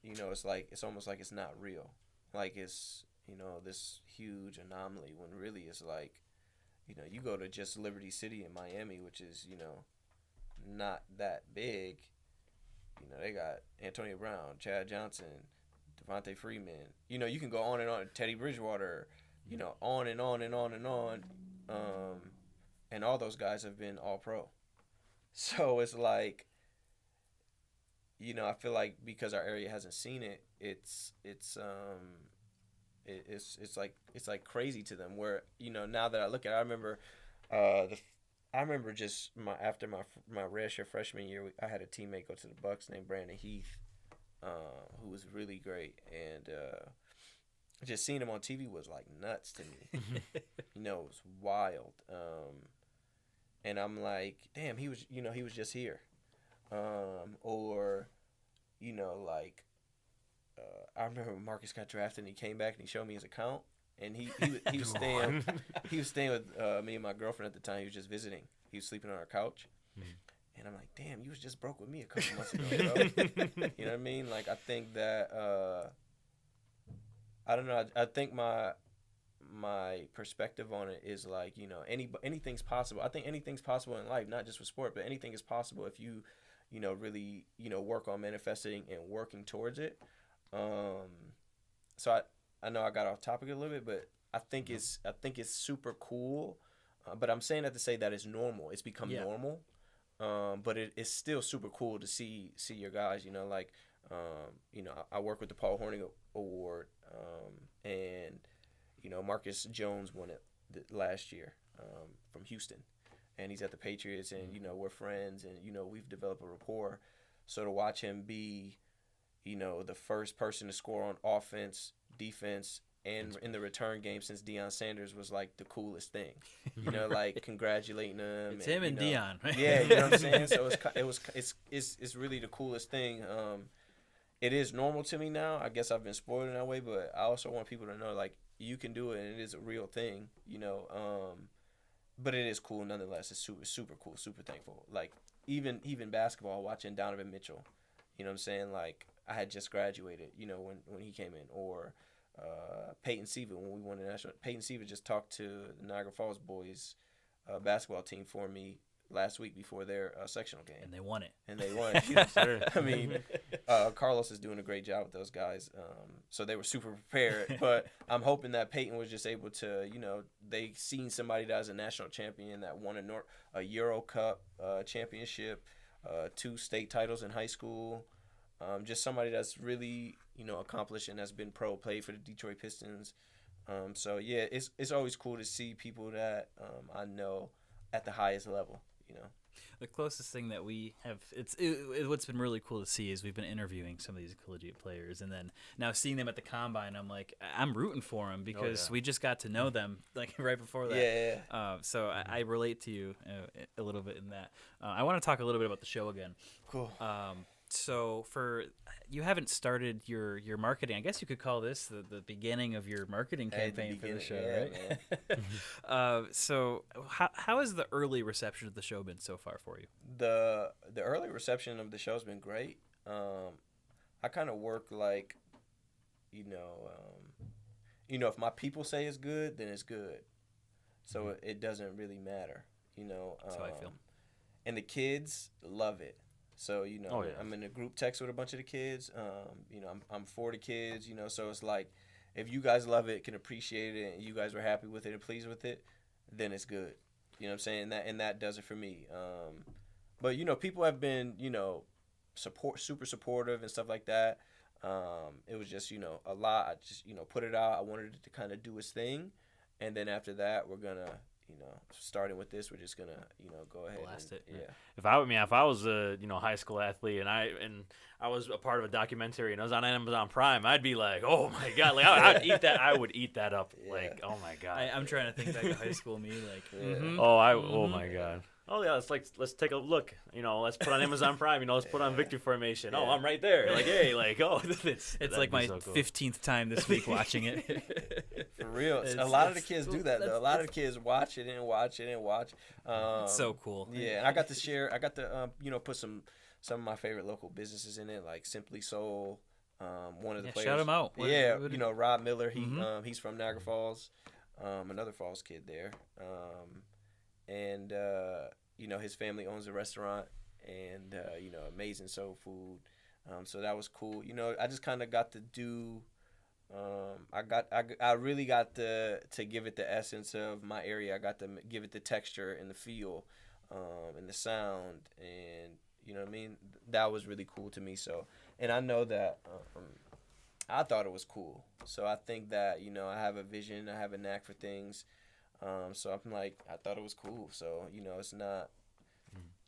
you know, it's almost like it's not real. Like it's, you know, this huge anomaly when really it's like, you know, you go to just Liberty City in Miami, which is, you know, not that big. You know, they got Antonio Brown, Chad Johnson, Devontae Freeman. You know, you can go on and on. Teddy Bridgewater, you know, on and on and on and on. And all those guys have been all pro. So it's like, you know, I feel like because our area hasn't seen it, it's like crazy to them. Where, you know, now that I look at it, I remember just after my redshirt freshman year, I had a teammate go to the Bucks named Brandon Heath, who was really great, and just seeing him on TV was like nuts to me. You know, it was wild. And I'm like, damn, he was just here, or, you know, like. I remember when Marcus got drafted and he came back and he showed me his account, and he was staying with me and my girlfriend at the time. He was just visiting. He was sleeping on our couch, and I'm like, damn, you was just broke with me a couple months ago, bro. You know what I mean? Like I think that I don't know. I think my perspective on it is like, you know, anything's possible. I think anything's possible in life, not just with sport, but anything is possible if you know, really, you know, work on manifesting and working towards it. So I know I got off topic a little bit, but I think it's super cool. But I'm saying that to say that it's normal. It's become normal. But it's still super cool to see your guys. You know, like you know, I work with the Paul Hornung Award, and you know, Marcus Jones won it last year from Houston, and he's at the Patriots, and you know, we're friends, and you know, we've developed a rapport. So to watch him be, you know, the first person to score on offense, defense, and in the return game since Deion Sanders was like the coolest thing, you know, like congratulating him. It's him and you know, Deion. Yeah, you know what I'm saying. So it's really the coolest thing. It is normal to me now. I guess I've been spoiled in that way, but I also want people to know like you can do it and it is a real thing, you know. But it is cool nonetheless. It's super cool, super thankful. Like even basketball, watching Donovan Mitchell, you know what I'm saying? Like I had just graduated, you know, when he came in, or Peyton Siva when we won the national. Peyton Siva just talked to the Niagara Falls boys basketball team for me last week before their sectional game, And they won it. Yes, sir. I mean, Carlos is doing a great job with those guys, so they were super prepared. But I'm hoping that Peyton was just able to, you know, they seen somebody that was a national champion that won a Euro Cup championship, 2 state titles in high school. Just somebody that's really, you know, accomplished and that's been played for the Detroit Pistons. So yeah, it's always cool to see people that I know at the highest level, you know. The closest thing that we have, what's been really cool to see is we've been interviewing some of these collegiate players, and then now seeing them at the combine, I'm rooting for them because we just got to know them like right before that. Yeah. So I relate to you a little bit in that. I want to talk a little bit about the show again. Cool. So you haven't started your marketing. I guess you could call this the beginning of your marketing campaign for the show, right? So how has the early reception of the show been so far for you? The early reception of the show's been great. I kind of work like, you know, if my people say it's good, then it's good. So it doesn't really matter, you know. That's how I feel. And the kids love it. So, you know, I'm in a group text with a bunch of the kids. You know, I'm for the kids, you know, so it's like if you guys love it, can appreciate it, and you guys are happy with it and pleased with it, then it's good. You know what I'm saying? And that does it for me. But, you know, people have been, you know, super supportive and stuff like that. It was just, you know, a lot. I just, you know, put it out. I wanted it to kind of do its thing. And then after that, we're going to, you know, starting with this, we're just gonna, you know, go ahead. Blast it. Yeah. If I was a high school athlete and I was a part of a documentary and I was on Amazon Prime, I'd be like, oh my god, like I'd eat that. I would eat that up. Yeah. Like, oh my god. I'm trying to think back to high school me, like. Oh my god. Oh yeah, let's take a look. You know, let's put on Amazon Prime. You know, let's put on Victory Formation. Oh, I'm right there. Like, hey, like, oh, it's like my so cool. 15th time this week watching it. For real, a lot of the kids do that though. A lot of the kids watch it and watch it and watch. It's so cool. Yeah, and I got to share. I got to you know, put some of my favorite local businesses in it, like Simply Soul. One of the players. Shout him out. You know, Rob Miller. He's from Niagara Falls. Another Falls kid there. And you know, his family owns a restaurant and you know, amazing soul food. So that was cool. You know, I just kind of got to do. I really got to give it the essence of my area. I got to give it the texture and the feel, and the sound, and you know what I mean. That was really cool to me. So, and I know that I thought it was cool. So I think that, you know, I have a vision. I have a knack for things. So I'm like, I thought it was cool. So, you know, it's not,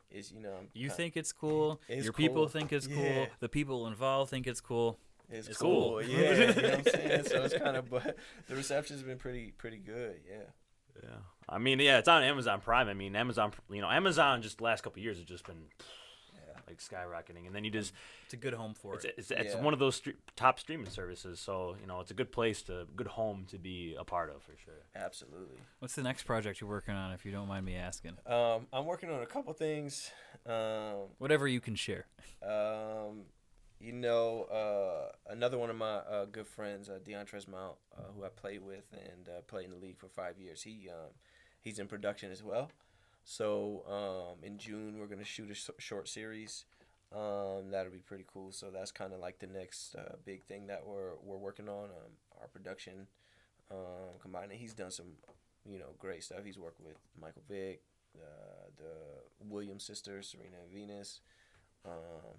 it's, you know. You think it's cool. It's your cool. people think it's cool. Yeah. The people involved think it's cool. It's cool. cool. Yeah. You know what I'm saying? So it's kind of, but the reception's been pretty good. Yeah. Yeah. I mean, yeah, it's on Amazon Prime. I mean, Amazon just the last couple of years has just been like skyrocketing, and then you just It's a good home for it. It's one of those top streaming services, so you know it's a good home to be a part of for sure. Absolutely. What's the next project you're working on, if you don't mind me asking? I'm working on a couple things. Whatever you can share. You know, another one of my good friends, DeAndre Mount, who I played with and played in the league for 5 years. He's in production as well. So in June we're gonna shoot a short series. That'll be pretty cool. So that's kind of like the next big thing that we're working on. Our production combining. He's done some, you know, great stuff. He's worked with Michael Vick, the Williams sisters, Serena and Venus.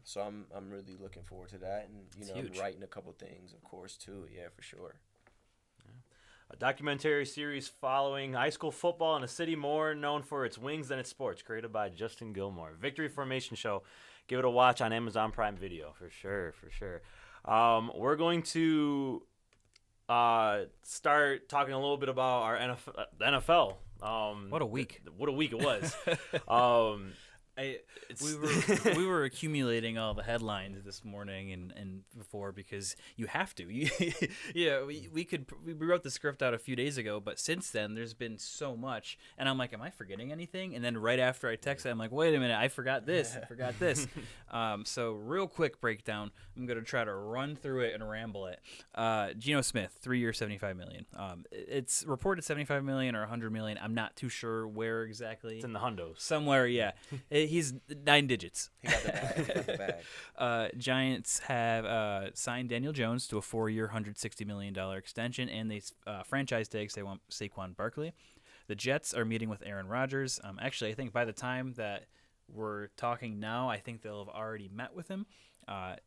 So I'm really looking forward to that, and you know, I'm writing a couple things, of course, too. Yeah, for sure. A documentary series following high school football in a city more known for its wings than its sports, created by Justin Gilmore. Victory Formation Show. Give it a watch on Amazon Prime Video, for sure, for sure. We're going to start talking a little bit about our the NFL. What a week. What a week it was. We were accumulating all the headlines this morning and before because you have to. We wrote the script out a few days ago, but since then there's been so much, and I'm like, am I forgetting anything? And then right after I texted, I'm like, wait a minute, I forgot this. So real quick breakdown. I'm gonna try to run through it and ramble it. Geno Smith, 3 years, $75 million. It's reported $75 million or $100 million. I'm not too sure where exactly. It's in the hundos. Somewhere, yeah. He's 9 digits. He got the bag. Giants have signed Daniel Jones to a 4-year, $160 million extension, and they franchise tags. They want Saquon Barkley. The Jets are meeting with Aaron Rodgers. Actually, I think by the time that we're talking now, I think they'll have already met with him.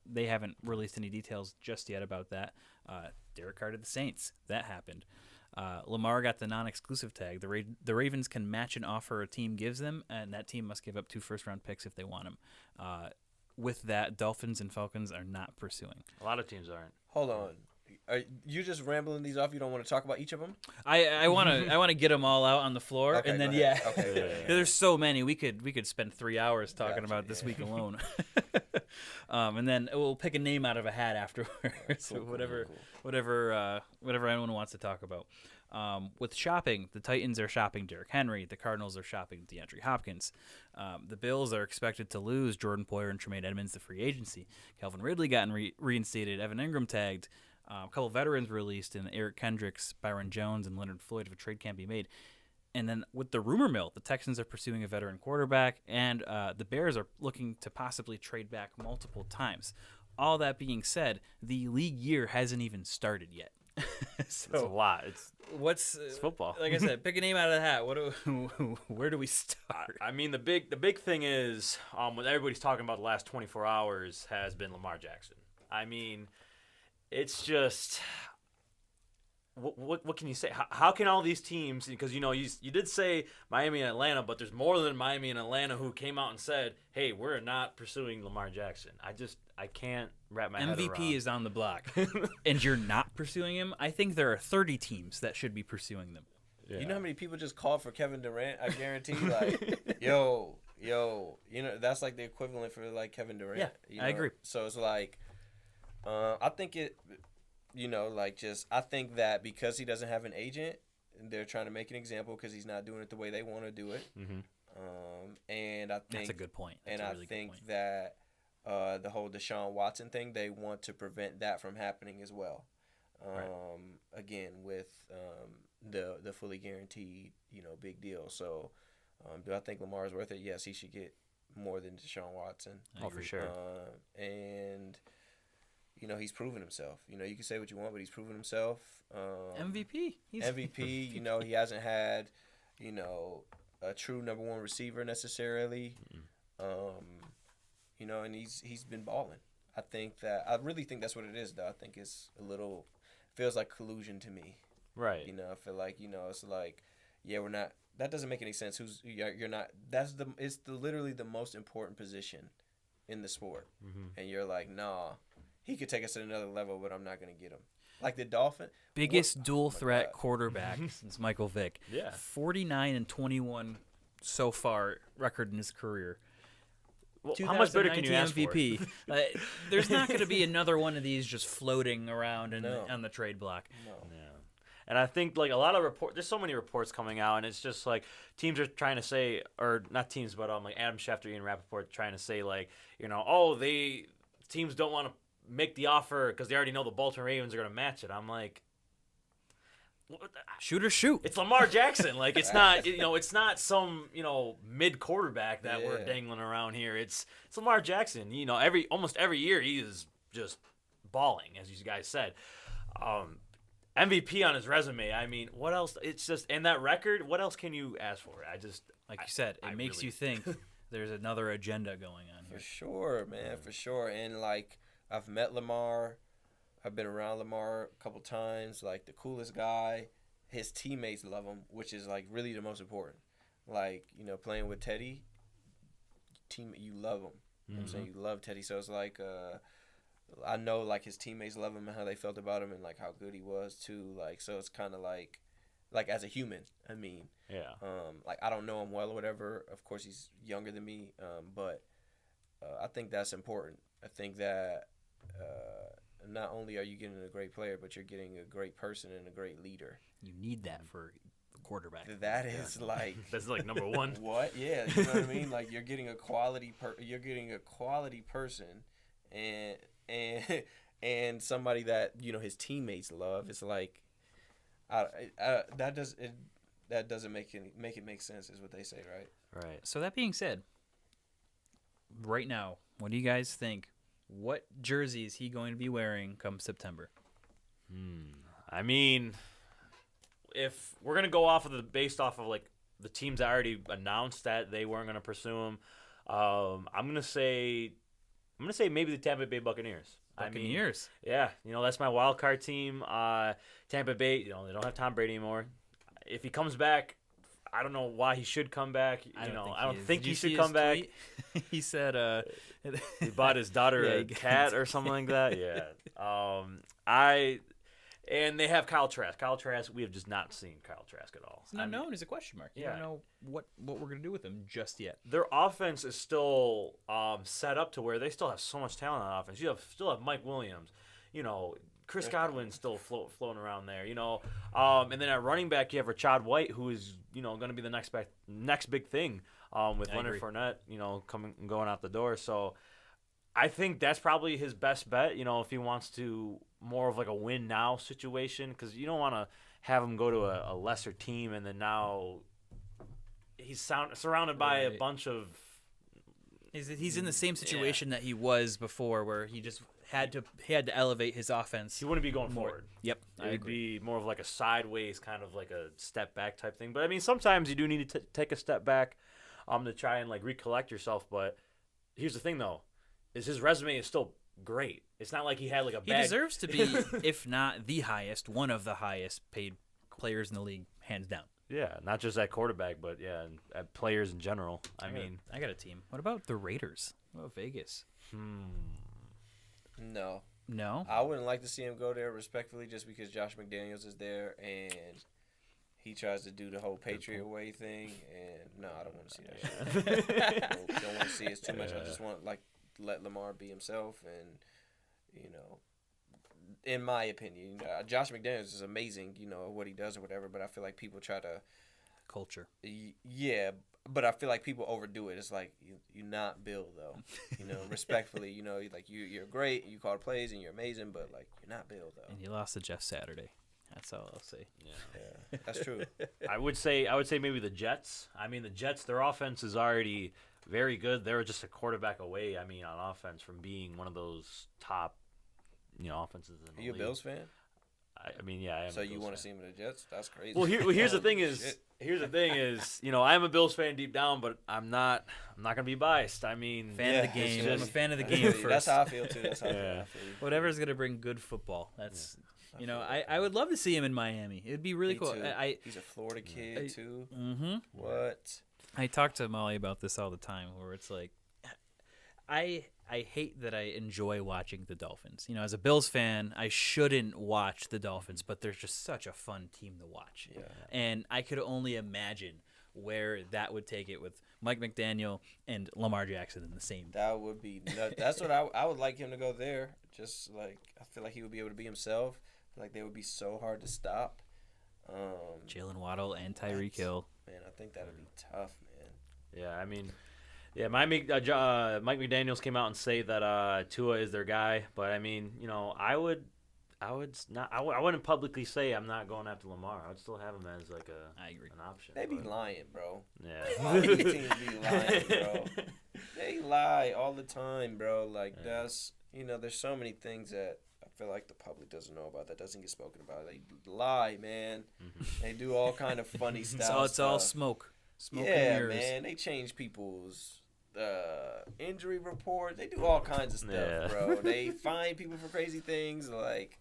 They haven't released any details just yet about that. Derek Carr to the Saints. That happened. Lamar got the non-exclusive tag. The Ravens can match an offer a team gives them, and that team must give up 2 first-round picks if they want him. With that, Dolphins and Falcons are not pursuing. A lot of teams aren't. Hold on. Are you just rambling these off? You don't want to talk about each of them? I want to get them all out on the floor, Okay, and then Okay. there's so many we could spend 3 hours talking about this week alone. And then we'll pick a name out of a hat afterwards. Cool, whatever anyone wants to talk about. With shopping, the Titans are shopping Derrick Henry. The Cardinals are shopping DeAndre Hopkins. The Bills are expected to lose Jordan Poyer and Tremaine Edmonds to free agency. Calvin Ridley gotten reinstated. Evan Ingram tagged. A couple veterans released, and Eric Kendricks, Byron Jones, and Leonard Floyd if a trade can't be made. And then with the rumor mill, the Texans are pursuing a veteran quarterback, and the Bears are looking to possibly trade back multiple times. All that being said, the league year hasn't even started yet. So it's a lot. It's football. Like I said, pick a name out of the hat. Where do we start? I mean, the big thing is what everybody's talking about the last 24 hours has been Lamar Jackson. I mean, it's just what can you say? How can all these teams? Because you did say Miami and Atlanta, but there's more than Miami and Atlanta who came out and said, "Hey, we're not pursuing Lamar Jackson." I can't wrap my head around. MVP is on the block, and you're not pursuing him. I think there are 30 teams that should be pursuing them. Yeah. You know how many people just called for Kevin Durant? I guarantee, like, yo, that's like the equivalent for like Kevin Durant. Yeah, I agree. So it's like, I think I think that because he doesn't have an agent, they're trying to make an example because he's not doing it the way they want to do it. Mm-hmm. And I think that's a good point. That's and a really I think good point. that the whole Deshaun Watson thing, they want to prevent that from happening as well. Right. Again, with the fully guaranteed, big deal. So, do I think Lamar is worth it? Yes, he should get more than Deshaun Watson. Oh, for sure. And he's proven himself. You can say what you want, but he's proven himself. MVP. He's MVP. He hasn't had, a true number one receiver necessarily. And he's been balling. I really think that's what it is, though. I think it's feels like collusion to me. Right. I feel like, it's like, yeah, we're not. That doesn't make any sense. You're not. It's literally the most important position in the sport, and you're like, nah. He could take us to another level, but I'm not going to get him. Like the Dolphins. Biggest dual threat quarterback since Michael Vick. Yeah. 49-21 so far record in his career. Well, how much better can you 2019 ask MVP. for? There's not going to be another one of these just floating around on the trade block. No. Yeah. And I think like a lot of there's so many reports coming out, and it's just like teams are trying to say, or not teams, but like Adam Schefter, Ian Rappaport trying to say like, teams don't want to make the offer because they already know the Baltimore Ravens are going to match it. I'm like, shoot or shoot. It's Lamar Jackson. Like it's not, it's not some, mid quarterback that we're dangling around here. It's Lamar Jackson. Almost every year he is just balling, as you guys said. MVP on his resume. I mean, what else? It's just, and that record. What else can you ask for? Like you said, it makes you think there's another agenda going on here. For sure, man, for sure. And like, I've met Lamar. I've been around Lamar a couple times. Like the coolest guy. His teammates love him, which is like really the most important. Like, playing with Teddy, you love him. You know what I'm saying? You love Teddy. So it's like I know like his teammates love him and how they felt about him and like how good he was too. Like so, it's kind of like as a human. I mean, Yeah. like I don't know him well or whatever. Of course, he's younger than me, but I think that's important. I think that not only are you getting a great player, but you're getting a great person and a great leader. You need that for a quarterback. That is like That's like number one. what? Yeah, you know what I mean. Like you're getting a quality person, and somebody that his teammates love. It's like, that doesn't make it make sense, is what they say, right? Right. So that being said, right now, what do you guys think? What jersey is he going to be wearing come September? I mean, if we're gonna go based off of like the teams that already announced that they weren't gonna pursue him, I'm gonna say maybe the Tampa Bay Buccaneers. Buccaneers. Yeah, that's my wild card team. Tampa Bay, they don't have Tom Brady anymore. If he comes back, I don't know why he should come back. I don't think he should come back. He said He bought his daughter a cat or something like that. Yeah. And they have Kyle Trask. Kyle Trask, we have just not seen Kyle Trask at all. It's not known. He's a question mark. You don't know what we're going to do with him just yet. Their offense is still set up to where they still have so much talent on offense. You still have Mike Williams. Chris Godwin's still floating around there. And then at running back, you have Rashad White, who is going to be the next big thing with Leonard Fournette, coming and going out the door. So I think that's probably his best bet, if he wants to more of like a win now situation, because you don't want to have him go to a lesser team and then now he's surrounded by a bunch of. He's in the same situation that he was before, where he just had to elevate his offense. He wouldn't be going forward. Yep, it would be more of like a sideways kind of like a step back type thing. But I mean, sometimes you do need to take a step back, to try and like recollect yourself. But here's the thing, though, is his resume is still great. It's not like he had like a bad. He deserves to be, if not the highest, one of the highest paid players in the league, hands down. Yeah, not just at quarterback, but and at players in general. I mean, I got a team. What about the Raiders? What about Vegas? No. No? I wouldn't like to see him go there, respectfully, just because Josh McDaniels is there and he tries to do the whole Patriot way thing. And no, I don't want to see that shit. Don't want to see it. It's too much. I just want let Lamar be himself, and in my opinion, Josh McDaniels is amazing, what he does or whatever, but I feel like people try to culture. Yeah, but I feel like people overdo it. It's like you're not Bill, though. Respectfully, you're great, you call plays and you're amazing, but like you're not Bill, though. And you lost to Jeff Saturday. That's all I'll say. Yeah, that's true. I would say maybe the Jets. I mean, the Jets, their offense is already very good. They're just a quarterback away, on offense from being one of those top, offenses in the league. Are you a Bills fan? I mean, yeah, I am. So you want to see him in the Jets? That's crazy. Well, here's the thing is, I am a Bills fan deep down, but I'm not gonna be biased. I mean, fan of the game. I'm a fan of the game first. That's how I feel too. That's how I feel. Whatever's gonna bring good football. That's I would love to see him in Miami. It'd be really cool. He's a Florida kid too. Mm-hmm. What? I talk to Molly about this all the time, where it's like, I hate that I enjoy watching the Dolphins. As a Bills fan, I shouldn't watch the Dolphins, but they're just such a fun team to watch. Yeah. And I could only imagine where that would take it with Mike McDaniel and Lamar Jackson in the same. That would be nuts. That's what I would like him to go there. Just like I feel like he would be able to be himself. I feel like they would be so hard to stop. Jalen Waddle and Tyreek Hill. Man, I think that would be tough, man. Yeah, I mean, Mike McDaniels came out and say that Tua is their guy, but I mean, I wouldn't publicly say I'm not going after Lamar. I would still have him as like I agree. an option. They be lying, bro. Yeah, All these teams be lying, bro. They lie all the time, bro. Like that's there's so many things that I feel like the public doesn't know about that doesn't get spoken about. They lie, man. They do all kind of funny stuff. So it's all smoke. Smoke and mirrors. Man. They change people's injury report. They do all kinds of stuff, bro. They find people for crazy things. Like,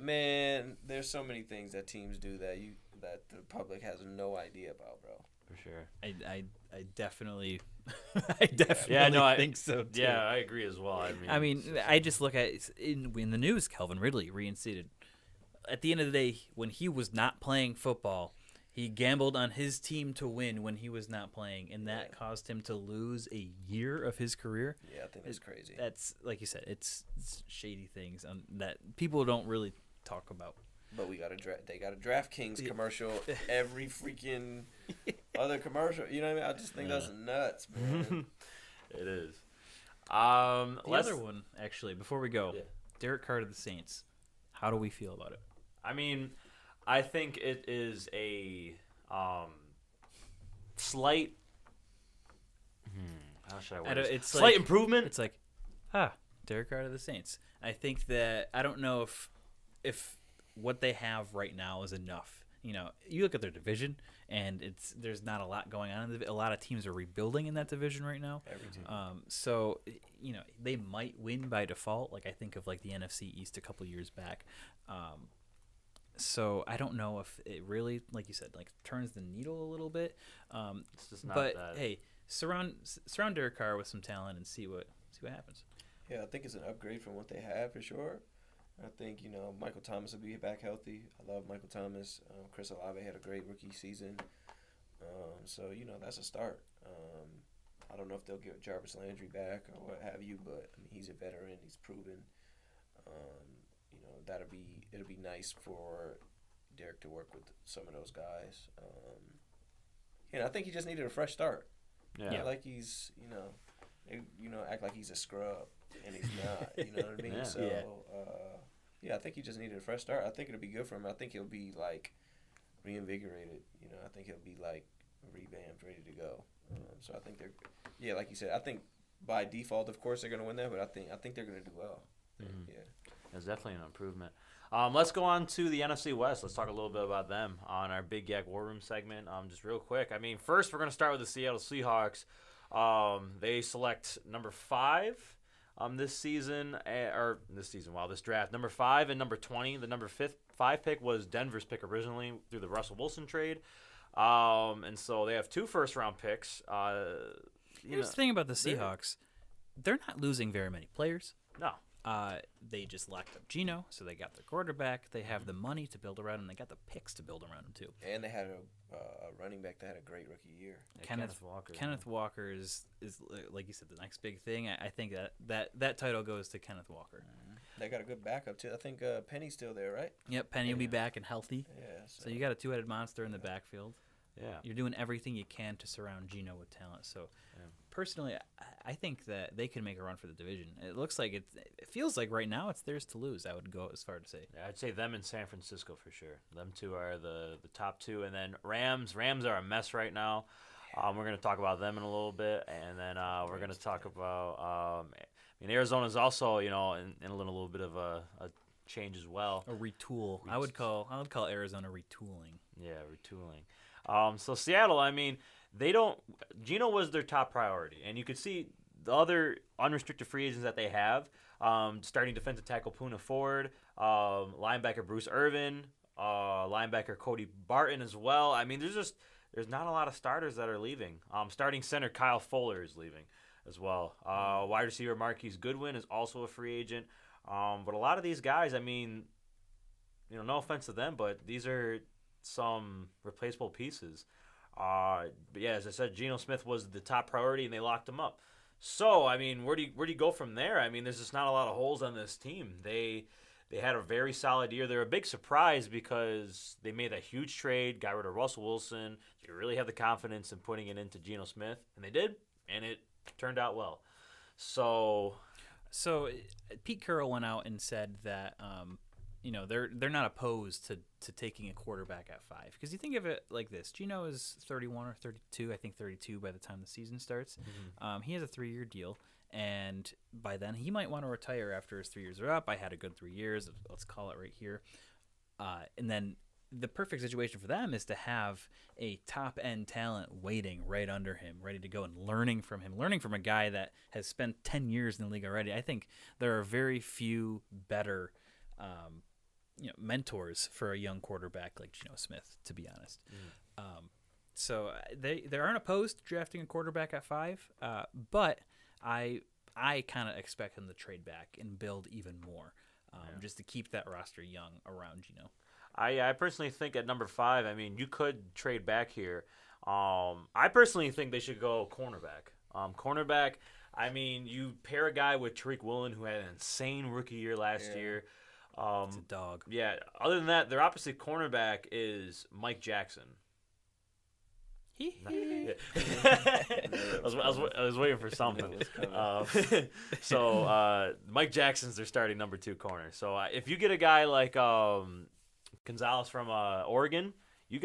man, there's so many things that teams do that the public has no idea about, bro. for sure. I definitely I definitely Yeah, no, I think so too. Yeah, I agree as well. I mean, I just look at in the news. Calvin Ridley reinstated. At the end of the day, when he was not playing football, he gambled on his team to win when he was not playing, and that caused him to lose a year of his career. Yeah, I think that's crazy. That's like you said, it's shady things that people don't really talk about. But they got a DraftKings commercial every freaking other commercial. You know what I mean? I just think that's nuts, man. It is. The other one, actually, before we go, Derek Carr to the Saints. How do we feel about it? I mean, I think it is a slight. How should I word it? It's slight like, improvement. It's like, Derek Carr to the Saints. I think that I don't know if what they have right now is enough. You know, you look at their division, and there's not a lot going on. A lot of teams are rebuilding in that division right now. Every team. So, you know, they might win by default. Like I think of like the NFC East a couple years back. So I don't know if it really, like you said, like turns the needle a little bit. It's just not but that. hey, surround Derek Carr with some talent and see what happens. Yeah, I think it's an upgrade from what they have for sure. I think, you know, Michael Thomas will be back healthy. I love Michael Thomas. Chris Olave had a great rookie season. So, you know, that's a start. I don't know if they'll get Jarvis Landry back or what have you, but I mean, he's a veteran. He's proven. You know, it'll be nice for Derek to work with some of those guys. And I think he just needed a fresh start. Yeah. Not like he's, act like he's a scrub, and he's not. You know what I mean? Yeah. So, I think he just needed a fresh start. I think it'll be good for him. I think he'll be like reinvigorated. You know, I think he'll be like revamped, ready to go. So I think like you said, I think by default, of course, they're going to win that, but I think they're going to do well. Mm-hmm. Yeah. It's definitely an improvement. Let's go on to the NFC West. Let's talk a little bit about them on our Big YAC War Room segment. Just real quick. I mean, first we're going to start with the Seattle Seahawks. They select number 5 this season, this draft. Number 5 and number 20. The number 5 pick was Denver's pick originally through the Russell Wilson trade. And so they have 2 first-round picks. Here's the thing about the Seahawks. They're not losing very many players. No. They just locked up Geno, so they got their quarterback. They have the money to build around him. They got the picks to build around him, too. And they had a running back that had a great rookie year. Kenneth Walker is like you said, the next big thing. I think that title goes to Kenneth Walker. They got a good backup, too. I think Penny's still there, right? Yep, Penny will be back and healthy. Yeah. So you got a 2-headed monster in the backfield. Yeah. You're doing everything you can to surround Geno with talent. So, personally, I think that they can make a run for the division. It looks like it feels like right now it's theirs to lose. I would go as far to say. Yeah, I'd say them and San Francisco for sure. Them 2 are the top 2, and then Rams. Rams are a mess right now. We're going to talk about them in a little bit, and then we're going to talk about. Arizona's also in a little bit of a change as well. A retool. I would call Arizona retooling. Yeah, retooling. So Seattle, I mean, Geno was their top priority, and you could see the other unrestricted free agents that they have, starting defensive tackle Poona Ford, linebacker Bruce Irvin, linebacker Cody Barton as well. I mean, there's not a lot of starters that are leaving. Starting center Kyle Fuller is leaving as well. Wide receiver Marquise Goodwin is also a free agent. But a lot of these guys, I mean, no offense to them, but these are some replaceable pieces. But yeah, as I said, Geno Smith was the top priority, and they locked him up. So, I mean, where do you go from there? I mean, there's just not a lot of holes on this team. They had a very solid year. They're a big surprise because they made that huge trade, got rid of Russell Wilson. You really have the confidence in putting it into Geno Smith, and they did, and it turned out well. So Pete Carroll went out and said that they're not opposed to taking a quarterback at 5, because you think of it like this: Geno is 31 or 32, I think 32 by the time the season starts. Mm-hmm. He has a 3-year deal, and by then he might want to retire after his 3 years are up. I had a good 3 years, let's call it right here, and then the perfect situation for them is to have a top-end talent waiting right under him, ready to go, and learning from a guy that has spent 10 years in the league already. I think there are very few better mentors for a young quarterback like Geno Smith, to be honest. So they aren't opposed to drafting a quarterback at 5, but I kind of expect them to trade back and build even more, just to keep that roster young around Geno. I personally think at number 5, I mean, you could trade back here. I personally think they should go cornerback. Cornerback, I mean, you pair a guy with Tariq Woolen, who had an insane rookie year last year. It's a dog. Yeah. Other than that, their opposite cornerback is Mike Jackson. I was waiting for something. Mike Jackson's their starting number 2 corner. So if you get a guy like Gonzalez from Oregon, you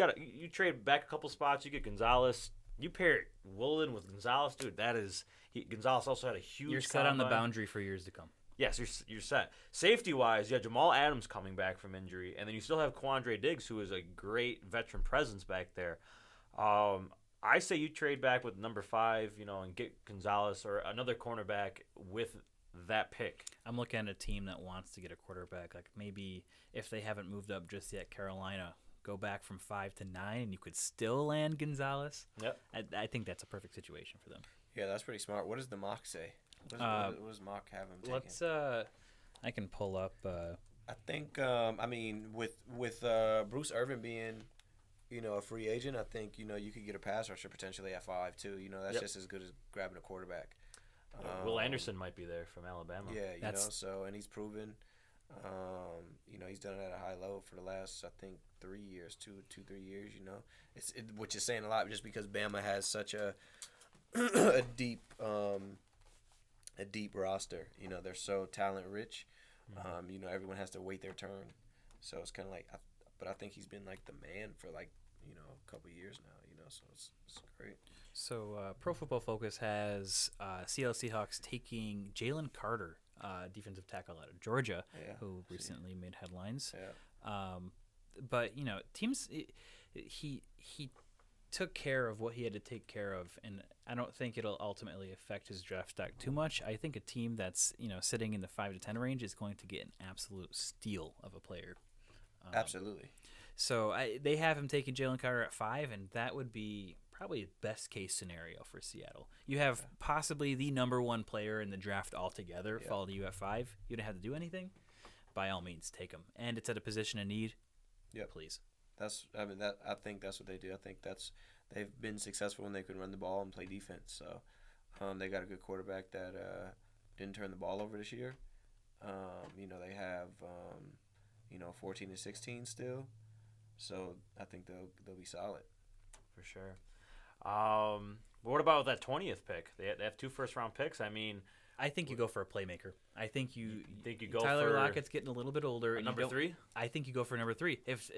trade back a couple spots. You get Gonzalez. You pair Woolen with Gonzalez, dude. Gonzalez also had a huge. You're set on the boundary for years to come. Yes, you're set. Safety wise, you have Jamal Adams coming back from injury, and then you still have Quandre Diggs, who is a great veteran presence back there. I say you trade back with number 5, and get Gonzalez or another cornerback with that pick. I'm looking at a team that wants to get a quarterback. Like maybe if they haven't moved up just yet, Carolina, go back from 5 to 9, and you could still land Gonzalez. Yep. I think that's a perfect situation for them. Yeah, that's pretty smart. What does the mock say? What does mock have him taking? Let's. I can pull up. I think. With Bruce Irvin being, a free agent, I think you could get a pass rusher potentially at 5 too. That's just as good as grabbing a quarterback. Will Anderson might be there from Alabama. Yeah, and he's proven. He's done it at a high level for the last, I think, 3 years, 3 years. Which is saying a lot, just because Bama has such a deep roster. They're so talent rich. Everyone has to wait their turn. So it's kind of like, but I think he's been like the man for like a couple of years now. So it's great. So Pro Football Focus has Seattle Seahawks taking Jalen Carter, defensive tackle out of Georgia, who recently made headlines. Yeah. But teams, he took care of what he had to take care of, and I don't think it'll ultimately affect his draft stock too much. I think a team that's sitting in the 5 to 10 range is going to get an absolute steal of a player. Absolutely. So they have him taking Jalen Carter at 5, and that would be probably best case scenario for Seattle. You have possibly the number 1 player in the draft altogether fall to you at 5. You don't have to do anything. By all means, take him, and it's at a position of need. Yep. Please. I think that's what they do. I think they've been successful when they can run the ball and play defense. So they got a good quarterback that didn't turn the ball over this year. They have 14 and 16 still. So I think they'll be solid. For sure. What about that 20th pick? They have 2 first-round picks. I mean, I think you go for a playmaker. I think you go Tyler for Lockett's getting a little bit older. number 3? I think you go for number 3. If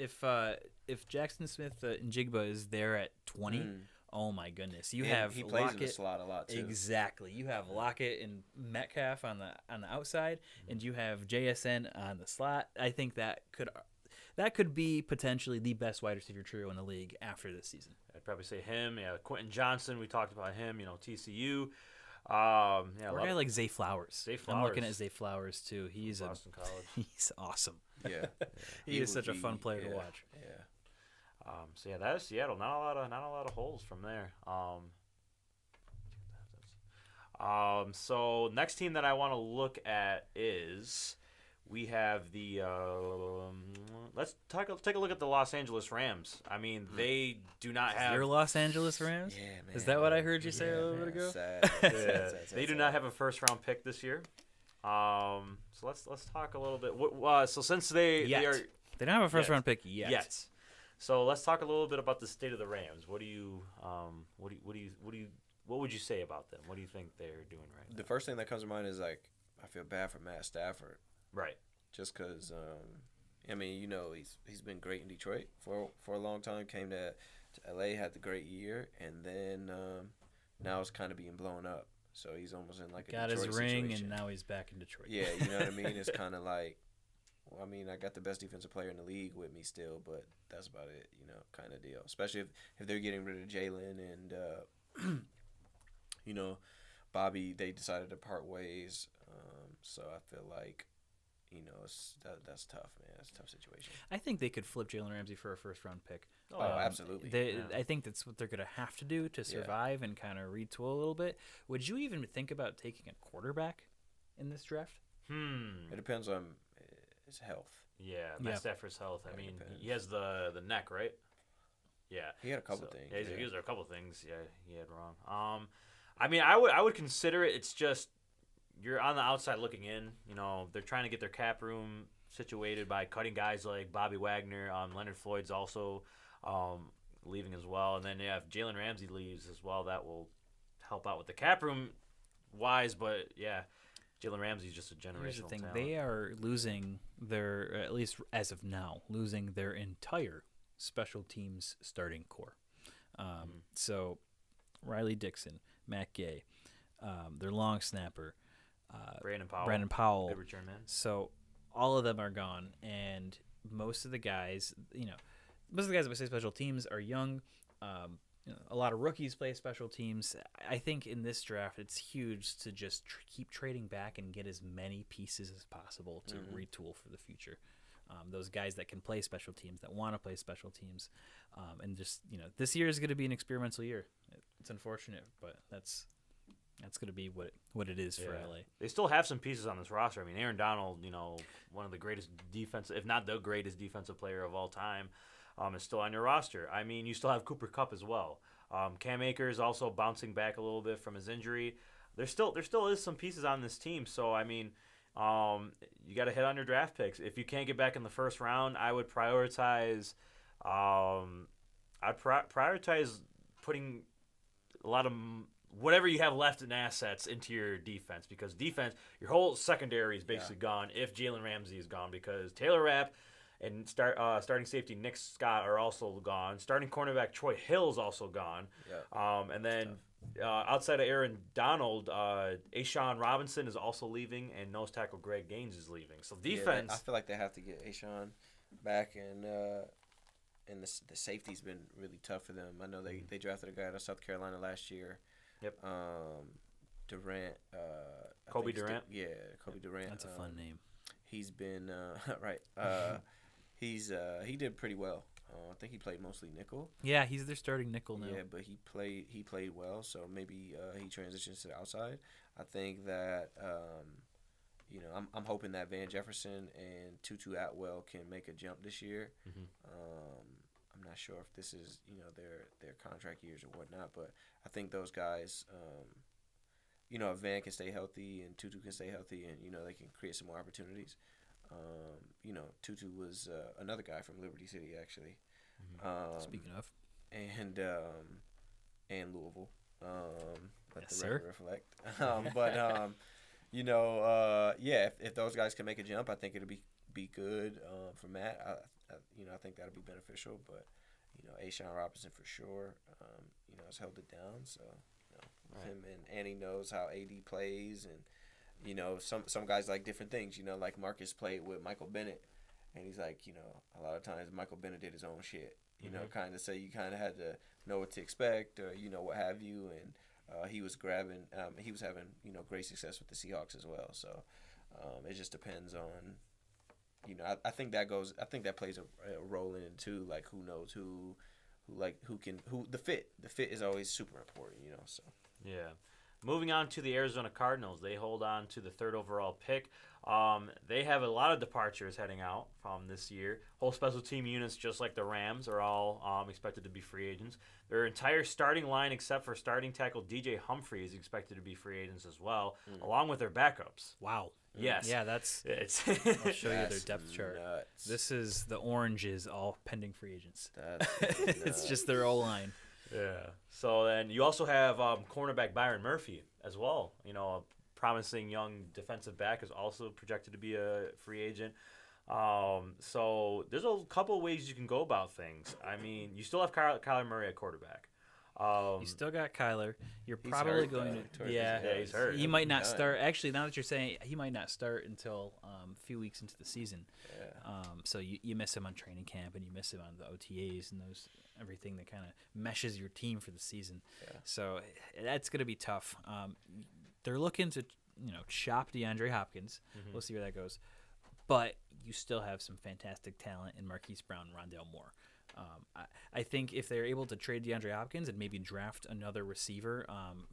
Jackson Smith Njigba is there at 20, oh my goodness, he plays Lockett in the slot a lot too. Exactly. You have Lockett and Metcalf on the outside, and you have JSN on the slot. I think that could be potentially the best wide receiver trio in the league after this season. I'd probably say him. Yeah, Quentin Johnson. We talked about him. TCU. Or a guy like Zay Flowers. I'm looking at Zay Flowers too. He's Boston College. He's awesome. Yeah, he is such a fun player to watch. Yeah. That is Seattle. Not a lot of holes from there. So next team that I want to look at is we have the let's take a look at the Los Angeles Rams. I mean, they do not have your Los Angeles Rams. Yeah, man. Is that what I heard you say a little bit ago? Sad. They do not have a first-round pick this year. So let's talk a little bit. So since they don't have a first-round pick yet. Yes. So let's talk a little bit about the state of the Rams. What would you say about them? What do you think they're doing right now? The first thing that comes to mind is I feel bad for Matt Stafford. Right. Just because, he's been great in Detroit for a long time. Came to LA, had the great year, and then now it's kind of being blown up. So he's almost in like a got Detroit his ring, situation. and now he's back in Detroit. Yeah, you know what I mean? It's kind of like, I got the best defensive player in the league with me still, but that's about it, kind of deal. Especially if they're getting rid of Jalen and, Bobby, they decided to part ways. So I feel like, that's tough, man. That's a tough situation. I think they could flip Jalen Ramsey for a first-round pick. Oh, absolutely. I think that's what they're going to have to do to survive and kind of retool a little bit. Would you even think about taking a quarterback in this draft? It depends on his health. Yeah, Matt Stafford's health. I mean, he has the neck, right? Yeah. He had a couple things. Yeah, he was a couple things. Yeah, he had wrong. I mean, I would consider it. It's just you're on the outside looking in. You know, they're trying to get their cap room situated by cutting guys like Bobby Wagner. Leonard Floyd's also leaving as well, and then if Jalen Ramsey leaves as well, that will help out with the cap room wise. But yeah, Jalen Ramsey's just a generational Here's the thing: talent. they are losing their, at least as of now, losing their entire special teams starting core. So Riley Dixon, Matt Gay, their long snapper, Brandon Powell. Good return man. So all of them are gone, and most of the guys, most of the guys that play special teams are young. A lot of rookies play special teams. I think in this draft, it's huge to just keep trading back and get as many pieces as possible to retool for the future. Those guys that can play special teams, that want to play special teams, and just this year is going to be an experimental year. It's unfortunate, but that's going to be what it is for LA. They still have some pieces on this roster. I mean, Aaron Donald, one of the greatest defensive, if not the greatest defensive player of all time, is still on your roster. I mean, you still have Cooper Kupp as well. Cam Akers also bouncing back a little bit from his injury. There still is some pieces on this team. So I mean, you got to hit on your draft picks. If you can't get back in the first round, I would prioritize. Prioritize putting a lot of whatever you have left in assets into your defense, because defense, your whole secondary is basically gone if Jalen Ramsey is gone, because Taylor Rapp and starting safety Nick Scott are also gone. Starting cornerback Troy Hill is also gone. Yeah. And then outside of Aaron Donald, Ashawn Robinson is also leaving, and nose tackle Greg Gaines is leaving. So defense. Yeah, I feel like they have to get Ashawn back, and the safety's been really tough for them. I know they drafted a guy out of South Carolina last year. Yep. Durant. Kobe Durant. Kobe Durant. That's a fun name. He's been right. He did pretty well. I think he played mostly nickel. Yeah, he's their starting nickel now. Yeah, but he played well, so maybe he transitions to the outside. I think that I'm hoping that Van Jefferson and Tutu Atwell can make a jump this year. I'm not sure if this is their contract years or whatnot, but I think those guys, if Van can stay healthy and Tutu can stay healthy, and they can create some more opportunities. Tutu was another guy from Liberty City, actually. Speaking of, and Louisville. Let yes, the record reflect. If those guys can make a jump, I think it'll be good for Matt. I think that'll be beneficial. But Ashawn Robinson for sure, has held it down. So him and Annie knows how AD plays, and some guys like different things. Like Marcus played with Michael Bennett, and he's like, a lot of times Michael Bennett did his own shit. Kind of, so you kind of had to know what to expect, or what have you. And he was having great success with the Seahawks as well. So it just depends on. I think that plays a role in it too. Like, who knows who the fit is always super important. So yeah. Moving on to the Arizona Cardinals, they hold on to the 3rd overall pick. They have a lot of departures heading out from this year. Whole special team units, just like the Rams, are all expected to be free agents. Their entire starting line, except for starting tackle DJ Humphrey, is expected to be free agents as well, along with their backups. Wow. Yes. Yeah, it's. I'll show you their depth chart. Nuts. This is the oranges, all pending free agents. It's just their O-line. Yeah. So then you also have cornerback Byron Murphy as well. A promising young defensive back is also projected to be a free agent. So there's a couple of ways you can go about things. I mean, you still have Kyler Murray at quarterback. You still got Kyler. You're probably going to. Yeah, he's hurt. He might not start. Actually, now that you're saying, he might not start until a few weeks into the season. Yeah. So you miss him on training camp, and you miss him on the OTAs and everything that kind of meshes your team for the season. Yeah. So that's going to be tough. They're looking to shop DeAndre Hopkins. We'll see where that goes. but you still have some fantastic talent in Marquise Brown and Rondale Moore. I think if they're able to trade DeAndre Hopkins and maybe draft another receiver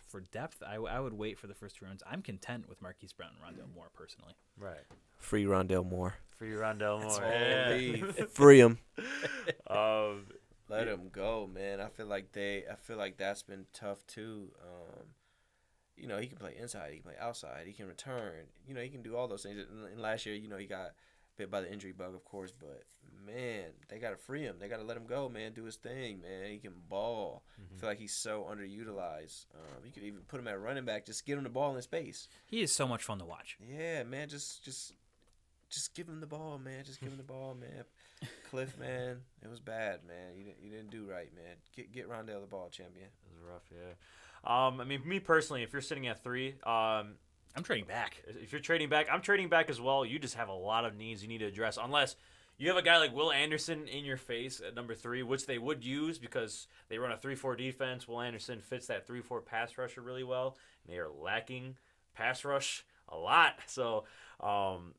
for depth, I would wait for the first 2 rounds. I'm content with Marquise Brown and Rondale Moore personally. Right. Free Rondale Moore. Free Rondale Moore. all Free him. Um, Let him go, man. I feel like that's been tough too. You know, he can play inside, he can play outside, he can return. You know, he can do all those things. And last year, you know, he got bit by the injury bug, of course, but man, they gotta free him. They gotta let him go, man. Do his thing, man. He can ball. I feel like he's so underutilized. You could even put him at running back. Just get him the ball in space. He is so much fun to watch. Yeah, man. Just give him the ball, man. Just give him the ball, man. Cliff, man, it was bad, man. You didn't do right, man. Get Rondale the ball, champion. It was rough, yeah. I mean, me personally, if you're sitting at 3, I'm trading back. if you're trading back, I'm trading back as well. You just have a lot of needs you need to address, unless you have a guy like Will Anderson in your face at number 3, which they would use because they run a 3-4 defense. Will Anderson fits that 3-4 pass rusher really well, and they are lacking pass rush a lot. So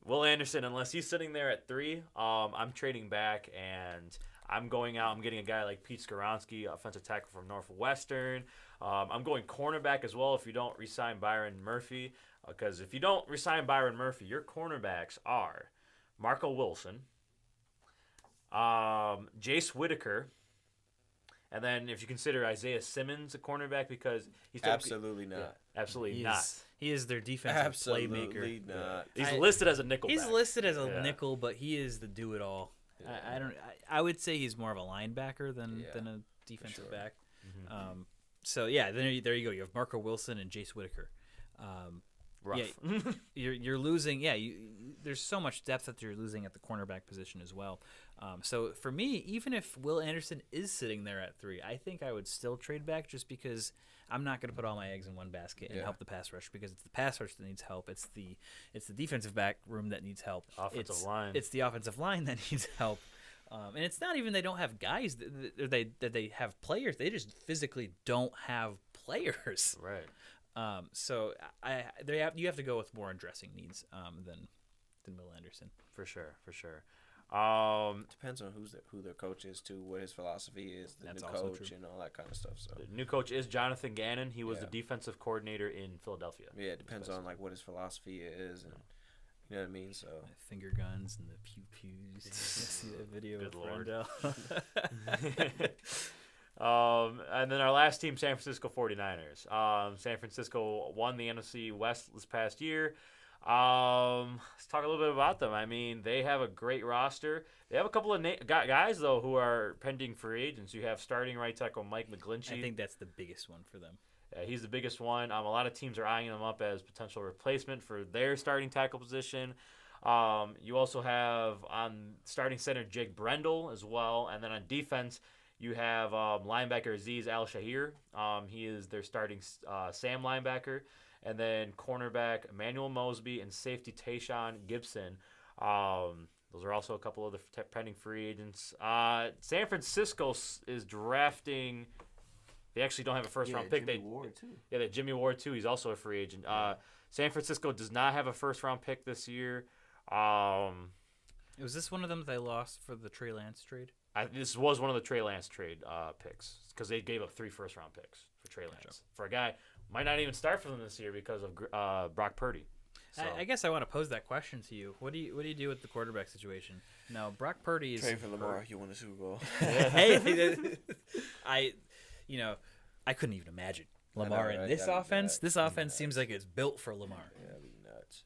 Will Anderson, unless he's sitting there at 3, I'm trading back, and I'm going out. I'm getting a guy like Pete Skoronski, offensive tackle from Northwestern. I'm going cornerback as well if you don't re-sign Byron Murphy. Because if you don't re-sign Byron Murphy, your cornerbacks are Marco Wilson, Jace Whitaker, and then if you consider Isaiah Simmons a cornerback because he's Absolutely not. Absolutely not. He is their defensive Absolutely playmaker. not. He's listed as a nickel. He's back. listed as a Yeah. nickel, but he is the do-it-all. Yeah. I would say he's more of a linebacker than a defensive sure. back. So yeah, there you go. You have Marco Wilson and Jace Whitaker. Rough. Yeah, you're losing. Yeah, there's so much depth that you're losing at the cornerback position as well. So for me, even if Will Anderson is sitting there at 3, I think I would still trade back just because I'm not going to put all my eggs in one basket and help the pass rush because it's the pass rush that needs help. It's the defensive back room that needs help. Offensive line. It's the offensive line that needs help. And it's not even they don't have guys that they have players. They just physically don't have players. Right. So you have to go with more addressing needs than Will Anderson. For sure. Depends on who their coach is too, what his philosophy is, the That's new also coach true. and all that kind of stuff. So The new coach is Jonathan Gannon. He was the Yeah. defensive coordinator in Philadelphia. yeah, it depends on like what his philosophy is, and you know what I mean. So Finger guns and the pew pews. See that video Good of Lord. Rondell? And then our last team, San Francisco 49ers. San Francisco won the NFC West this past year. Let's talk a little bit about them. I mean, they have a great roster. They have a couple of guys, though, who are pending free agents. You have starting right tackle Mike McGlinchey. I think that's the biggest one for them. He's the biggest one. A lot of teams are eyeing him up as potential replacement for their starting tackle position. You also have on starting center Jake Brendel as well. And then on defense, you have linebacker Azeez Al-Shahir. He is their starting Sam linebacker. And then cornerback Emmanuel Mosby and safety Tayshaun Gibson. Those are also a couple of the pending free agents. San Francisco is drafting. They actually don't have a first-round pick. Jimmy Ward too. Yeah, that Jimmy Ward too. He's also a free agent. San Francisco does not have a first-round pick this year. Was this one of them that they lost for the Trey Lance trade? This was one of the Trey Lance trade picks because they gave up 3 first-round picks for Trey Lance for a guy might not even start for them this year because of Brock Purdy. So. I guess I want to pose that question to you. What do you do with the quarterback situation? Now, Brock Purdy is Trade for Lamar, you won the Super Bowl. Hey, I couldn't even imagine Lamar know, right? in this That'd be offense. nuts. This offense seems like it's built for Lamar. Yeah, that'd be nuts.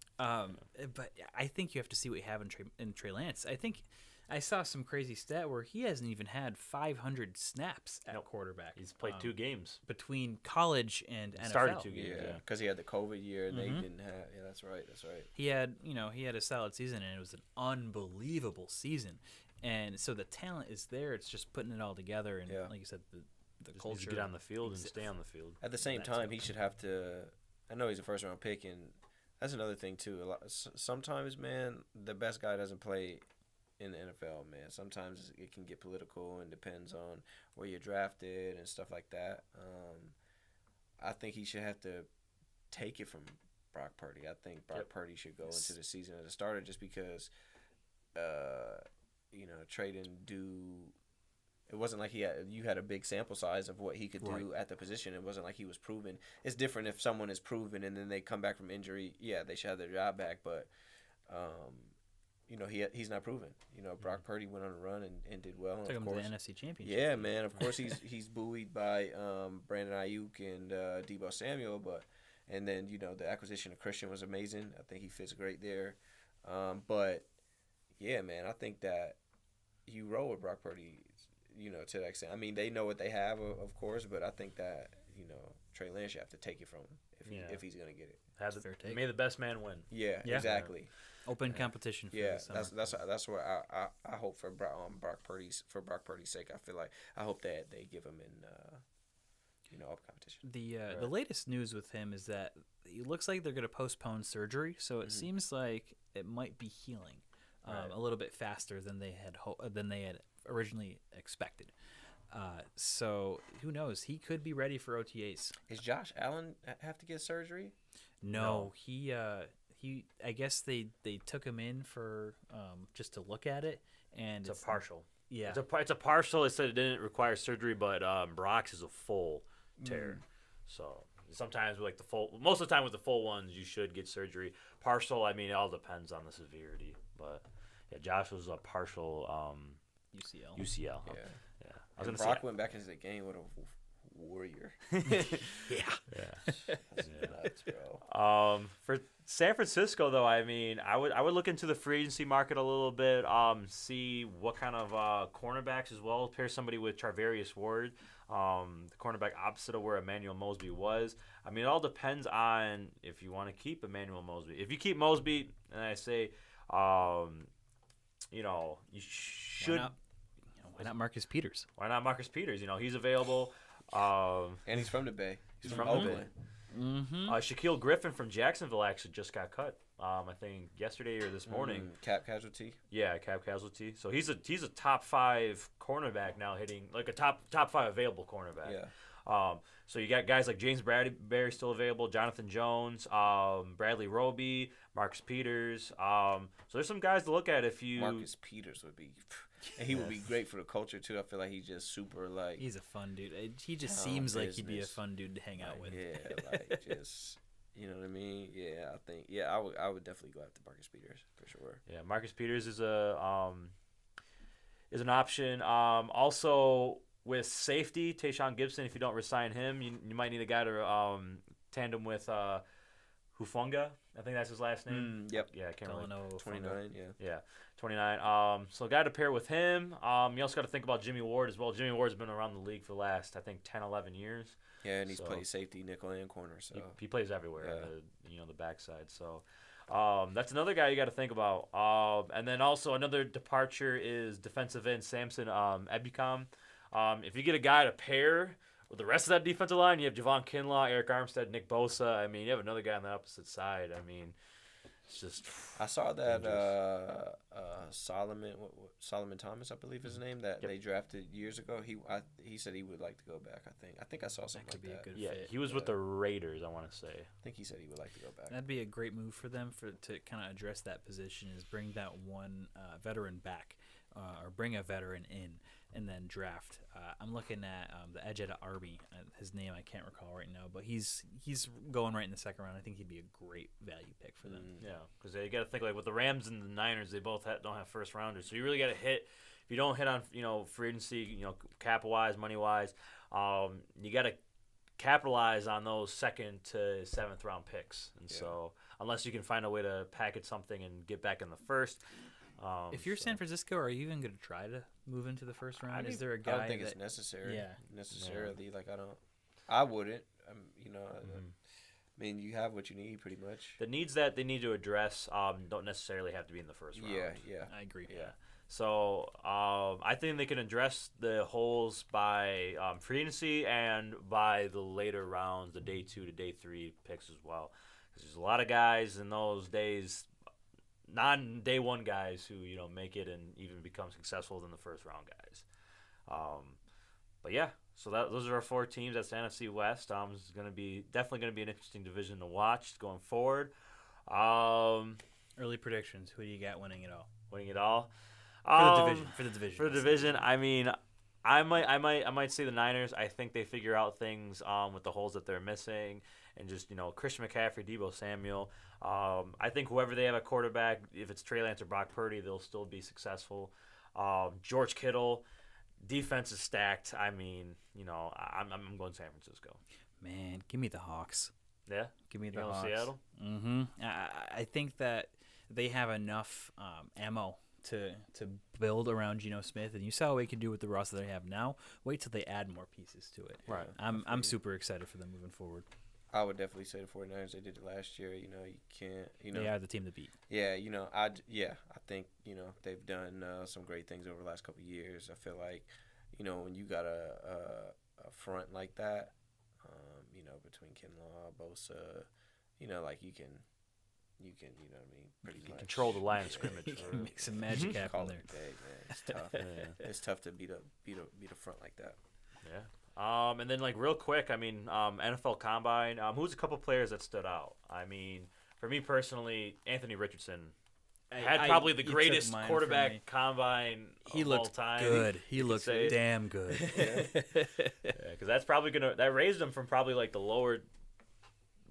But I think you have to see what you have in Trey Lance. I think I saw some crazy stat where he hasn't even had 500 snaps at quarterback. He's played 2 games. Between college and NFL. Started 2 games. Yeah, because he had the COVID year and they didn't have. Yeah, that's right. He had a solid season and it was an unbelievable season. And so the talent is there. It's just putting it all together. And like you said, the Just culture. needs to get on the field and stay on the field. At the same time, he should have to. I know he's a first round pick, and that's another thing too. Sometimes, man, the best guy doesn't play in the NFL, man. Sometimes it can get political and depends on where you're drafted and stuff like that. I think he should have to take it from Brock Purdy. I think Brock Purdy should go into the season as a starter just because Trey didn't do. It wasn't like you had a big sample size of what he could do at the position. It wasn't like he was proven. It's different if someone is proven and then they come back from injury. Yeah, they should have their job back, but he's not proven. Brock Purdy went on a run and did well. Took him to course, the NFC Championship. yeah, man. Of course, he's buoyed by Brandon Ayuk and Deebo Samuel, and then the acquisition of Christian was amazing. I think he fits great there. But yeah, man, I think that you roll with Brock Purdy, to that extent. I mean, they know what they have, of course, but I think that Trey Lance, you have to take it from him if he's gonna get it. May the best man win. Yeah. Exactly. Open competition. For Yeah, the that's what I hope for Brock Purdy's sake. I feel like I hope that they give him open competition. The latest news with him is that it looks like they're going to postpone surgery, so it seems like it might be healing a little bit faster than they had originally expected. So who knows? He could be ready for OTAs. Is Josh Allen have to get surgery? No. He I guess they took him in for just to look at it, and It's a partial. Yeah, It's a partial. It said it didn't require surgery, but Brock's is a full tear. So sometimes with most of the time with the full ones, you should get surgery. Partial, I mean, it all depends on the severity. But yeah, Josh was a partial UCL. UCL. Yeah. Yeah. I was And gonna Brock say. went back into the game with a warrior. Yeah. That's nuts, bro. For San Francisco, though, I mean, I would look into the free agency market a little bit, see what kind of cornerbacks as well. Pair somebody with Charvarius Ward, the cornerback opposite of where Emmanuel Mosby was. I mean, it all depends on if you want to keep Emmanuel Mosby. If you keep Mosby, and I say, you should. Why not Marcus Peters? Why not Marcus Peters? He's available. And he's from the Bay. He's from Oakland. the Bay. Shaquille Griffin from Jacksonville actually just got cut. I think yesterday or this morning. Cap casualty. Yeah, cap casualty. So he's a top 5 cornerback now, hitting like a top 5 available cornerback. Yeah. So you got guys like James Bradbury still available, Jonathan Jones, Bradley Roby, Marcus Peters. So there's some guys to look at if you. Marcus Peters would be. And he would be great for the culture too. I feel like he's just super He's a fun dude. He just seems like he'd be a fun dude to hang out with. Yeah, just you know what I mean. Yeah, I think I would definitely go after Marcus Peters for sure. Yeah, Marcus Peters is an option. Also with safety, Tayshaun Gibson. If you don't resign him, you might need a guy to tandem with Hufanga. I think that's his last name. Yep. Yeah, I can't remember. 29. Yeah, 29. So a guy to pair with him. You also got to think about Jimmy Ward as well. Jimmy Ward's been around the league for the last, I think, 10, 11 years. Yeah, and he's played safety, nickel, and corner. So he plays everywhere. The backside. So that's another guy you got to think about. And then also another departure is defensive end Samson Ebukam. If you get a guy to pair with the rest of that defensive line, you have Javon Kinlaw, Eric Armstead, Nick Bosa. I mean, you have another guy on the opposite side. I mean, it's just. I saw that Solomon Thomas, I believe his name, that they drafted years ago. He said he would like to go back. I think I saw something That could like be that. a good fit. He was with the Raiders, I want to say. I think he said he would like to go back. That'd be a great move for them to kind of address that position. Is bring that one veteran back, or bring a veteran in, and then draft. I'm looking at the edge at Army. His name I can't recall right now, but he's going right in the second round. I think he'd be a great value pick for them. Yeah, because you got to think like with the Rams and the Niners, they both don't have first rounders, so you really got to hit. If you don't hit on free agency, cap wise, money wise, you got to capitalize on those 2nd to 7th round picks. And so unless you can find a way to package something and get back in the first. If you're San Francisco, are you even going to try to move into the first round? Is there a guy? I don't think it's necessary. Yeah. Necessarily, like I wouldn't. I mean, you have what you need pretty much. The needs that they need to address don't necessarily have to be in the first round. Yeah. I agree. Yeah. So I think they can address the holes by free agency and by the later rounds, the day 2 to day 3 picks as well. Because there's a lot of guys in those days, non-day 1 guys who make it and even become successful than the first round guys. But yeah, so those are our 4 teams. That's the NFC West. It's definitely going to be an interesting division to watch going forward. Early predictions. Who do you got winning it all? Winning it all. For the division. For the division, I mean, I might say the Niners. I think they figure out things with the holes that they're missing, and just Christian McCaffrey, Deebo Samuel. I think whoever they have at quarterback, if it's Trey Lance or Brock Purdy, they'll still be successful. George Kittle, defense is stacked. I mean, I'm going San Francisco. Man, give me the Hawks. Yeah, Give me you the know Hawks. Seattle. Mm-hmm. I think that they have enough ammo to build around Geno Smith, and you saw what they can do with the roster they have now. Wait till they add more pieces to it. Right. I'm super excited for them moving forward. I would definitely say the 49ers. They did it last year. You can't. They are the team to beat. Yeah. I think they've done some great things over the last couple of years. I feel like when you got a front like that, between Kinlaw, Bosa, like you can pretty much Control the line of scrimmage. You can make some magic happen call there. it a day, man. It's tough. It's tough to beat a front like that. Yeah. And then real quick, I mean, NFL Combine. Who's a couple players that stood out? I mean, for me personally, Anthony Richardson had probably the greatest quarterback combine he of looked all time. Good. He looked damn good. Because that's probably that raised him from probably the lower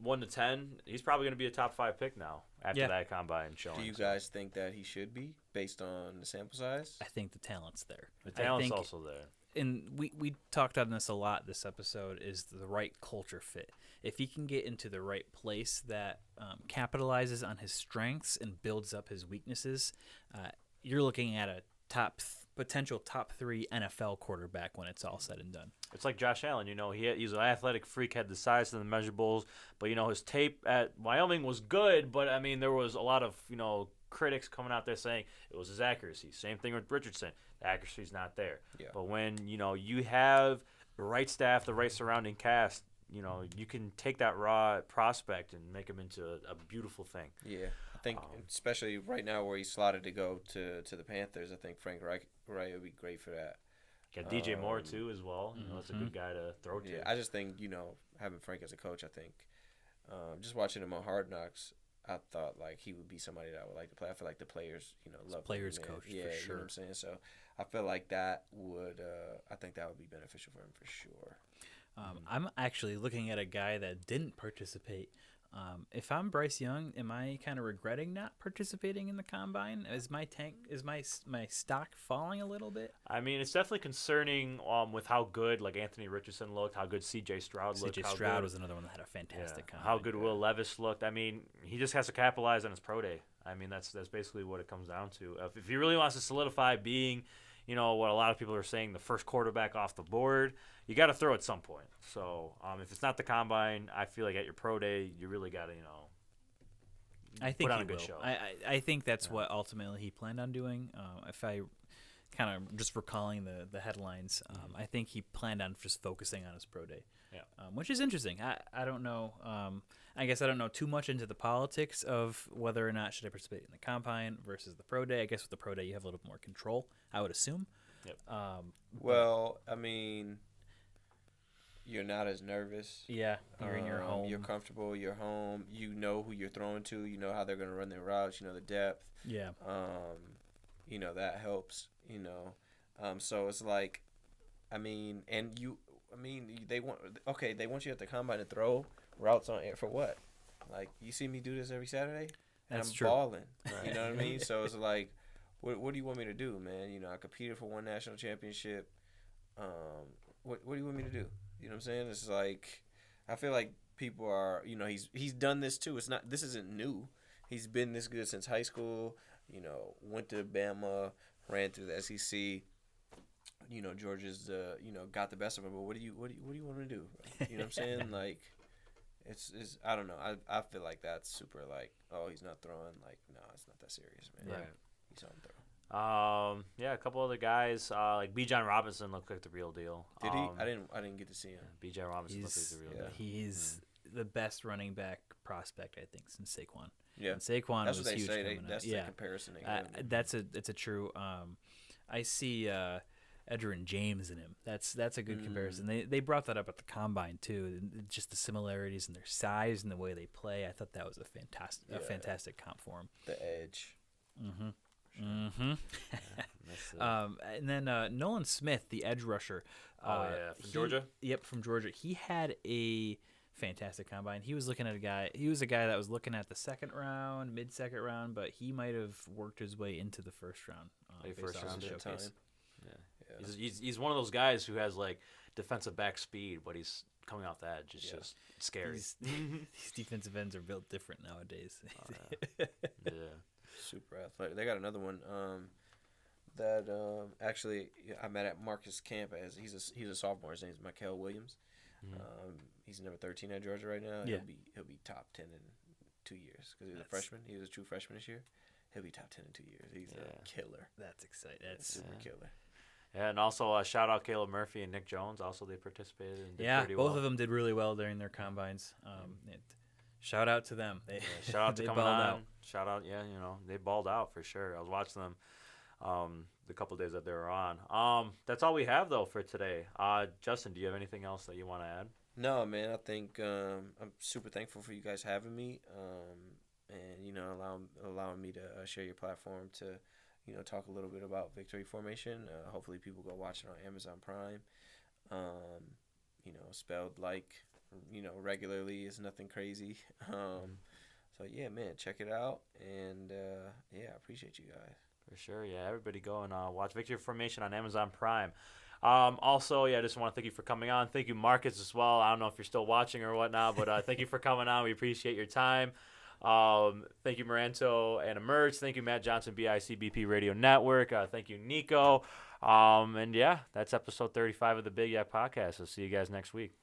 1 to 10. He's probably gonna be a top 5 pick now after that combine showing. Do you guys think that he should be based on the sample size? I think the talent's there. The talent's also there. And we talked on this a lot this episode, is the right culture fit. If he can get into the right place that capitalizes on his strengths and builds up his weaknesses, you're looking at a potential top 3 NFL quarterback when it's all said and done. It's like Josh Allen, he's an athletic freak, had the size and the measurables, but his tape at Wyoming was good, but I mean there was a lot of critics coming out there saying it was his accuracy. Same thing with Richardson. The accuracy's not there. Yeah. But when you have the right staff, the right surrounding cast, you can take that raw prospect and make him into a beautiful thing. Yeah, I think especially right now where he's slotted to go to the Panthers, I think Frank Reich would be great for that. Got DJ Moore too as well. That's a good guy to throw to. Yeah, I just think having Frank as a coach, I think just watching him on Hard Knocks, I thought he would be somebody that I would like to play. I feel like the players, love players him, coach, yeah, for you know sure. what I'm saying. So I feel like that would, I think that would be beneficial for him for sure. I'm actually looking at a guy that didn't participate. If I'm Bryce Young, am I kind of regretting not participating in the combine? Is my stock falling a little bit? I mean, it's definitely concerning with how good Anthony Richardson looked, how good C.J. Stroud looked. C.J. Stroud was another one that had a fantastic combine. How good Will Levis looked. I mean, he just has to capitalize on his pro day. I mean, that's basically what it comes down to. If he really wants to solidify being, what a lot of people are saying, the first quarterback off the board, you got to throw at some point. So if it's not the combine, I feel like at your pro day, you really got to, I think put on he a good will. show. I think that's what ultimately he planned on doing. If I kind of just recalling the headlines, I think he planned on just focusing on his pro day. Yeah. Which is interesting. I don't know. I guess I don't know too much into the politics of whether or not should I participate in the combine versus the pro day. I guess with the pro day you have a little bit more control, I would assume. Yep. Well, I mean, you're not as nervous. Yeah, you're in your home. You're comfortable. You're home. You know who you're throwing to. You know how they're going to run their routes. You know the depth. Yeah. That helps. So it's they want you at the combine to throw routes on air for what? You see me do this every Saturday, and That's I'm true. balling. You know what I mean? So it's what do you want me to do, man? I competed for one national championship. What do you want me to do? You know what I'm saying? It's I feel like people are, he's done this too. This isn't new. He's been this good since high school. Went to Bama, ran through the SEC. Georgia's got the best of him. But what do you want him to do? You know what I'm saying? It's I don't know. I feel like that's super oh, he's not throwing. No, it's not that serious, man. Right. He saw him throw. A couple other guys Bijan Robinson looked like the real deal. Did he? I didn't get to see him. Bijan Robinson looked like the real deal. He's the best running back prospect I think since Saquon. Yeah, and Saquon that's was what they huge. say. That's the comparison. It's a true. I see Edgerrin James in him. That's a good comparison. They brought that up at the combine too. Just the similarities in their size and the way they play. I thought that was a fantastic comp for him. The edge. And then Nolan Smith, the edge rusher. From Georgia. Yep, from Georgia. He had a fantastic combine. He was looking at a guy. He was a guy that was looking at the second round, mid-second round, but he might have worked his way into the first round. First round showcase. Yeah. He's one of those guys who has like defensive back speed, but he's coming off the edge. It's just scary. These defensive ends are built different nowadays. Yeah. Super athletic. They got another one that actually I met at Marcus Camp as he's a sophomore. His name's Mikael Williams. He's number 13 at Georgia right now. Yeah. He'll be top 10 in 2 years because he's a freshman. He was a true freshman this year. He'll be top 10 in 2 years. He's a killer. That's exciting. That's Super killer. Yeah, and also shout out Caleb Murphy and Nick Jones. Also, they participated and did pretty both well. of them did really well during their combines. Shout out to them. Shout out to they coming balled on. out. Shout out, they balled out for sure. I was watching them the couple days that they were on. That's all we have though for today. Justin, do you have anything else that you want to add? No, man. I think I'm super thankful for you guys having me, and allowing me to share your platform to, talk a little bit about Victory Formation. Hopefully, people go watch it on Amazon Prime. Spelled like, regularly is nothing crazy. So yeah, man, check it out, and I appreciate you guys. For sure, yeah. Everybody go and watch Victory Formation on Amazon Prime. Also, I just want to thank you for coming on. Thank you, Marcus, as well. I don't know if you're still watching or whatnot, but thank you for coming on. We appreciate your time. Thank you, Moranto and Emerge. Thank you, Matt Johnson, BICBP Radio Network. Thank you, Nico. That's episode 35 of the Big YAC Podcast. I'll see you guys next week.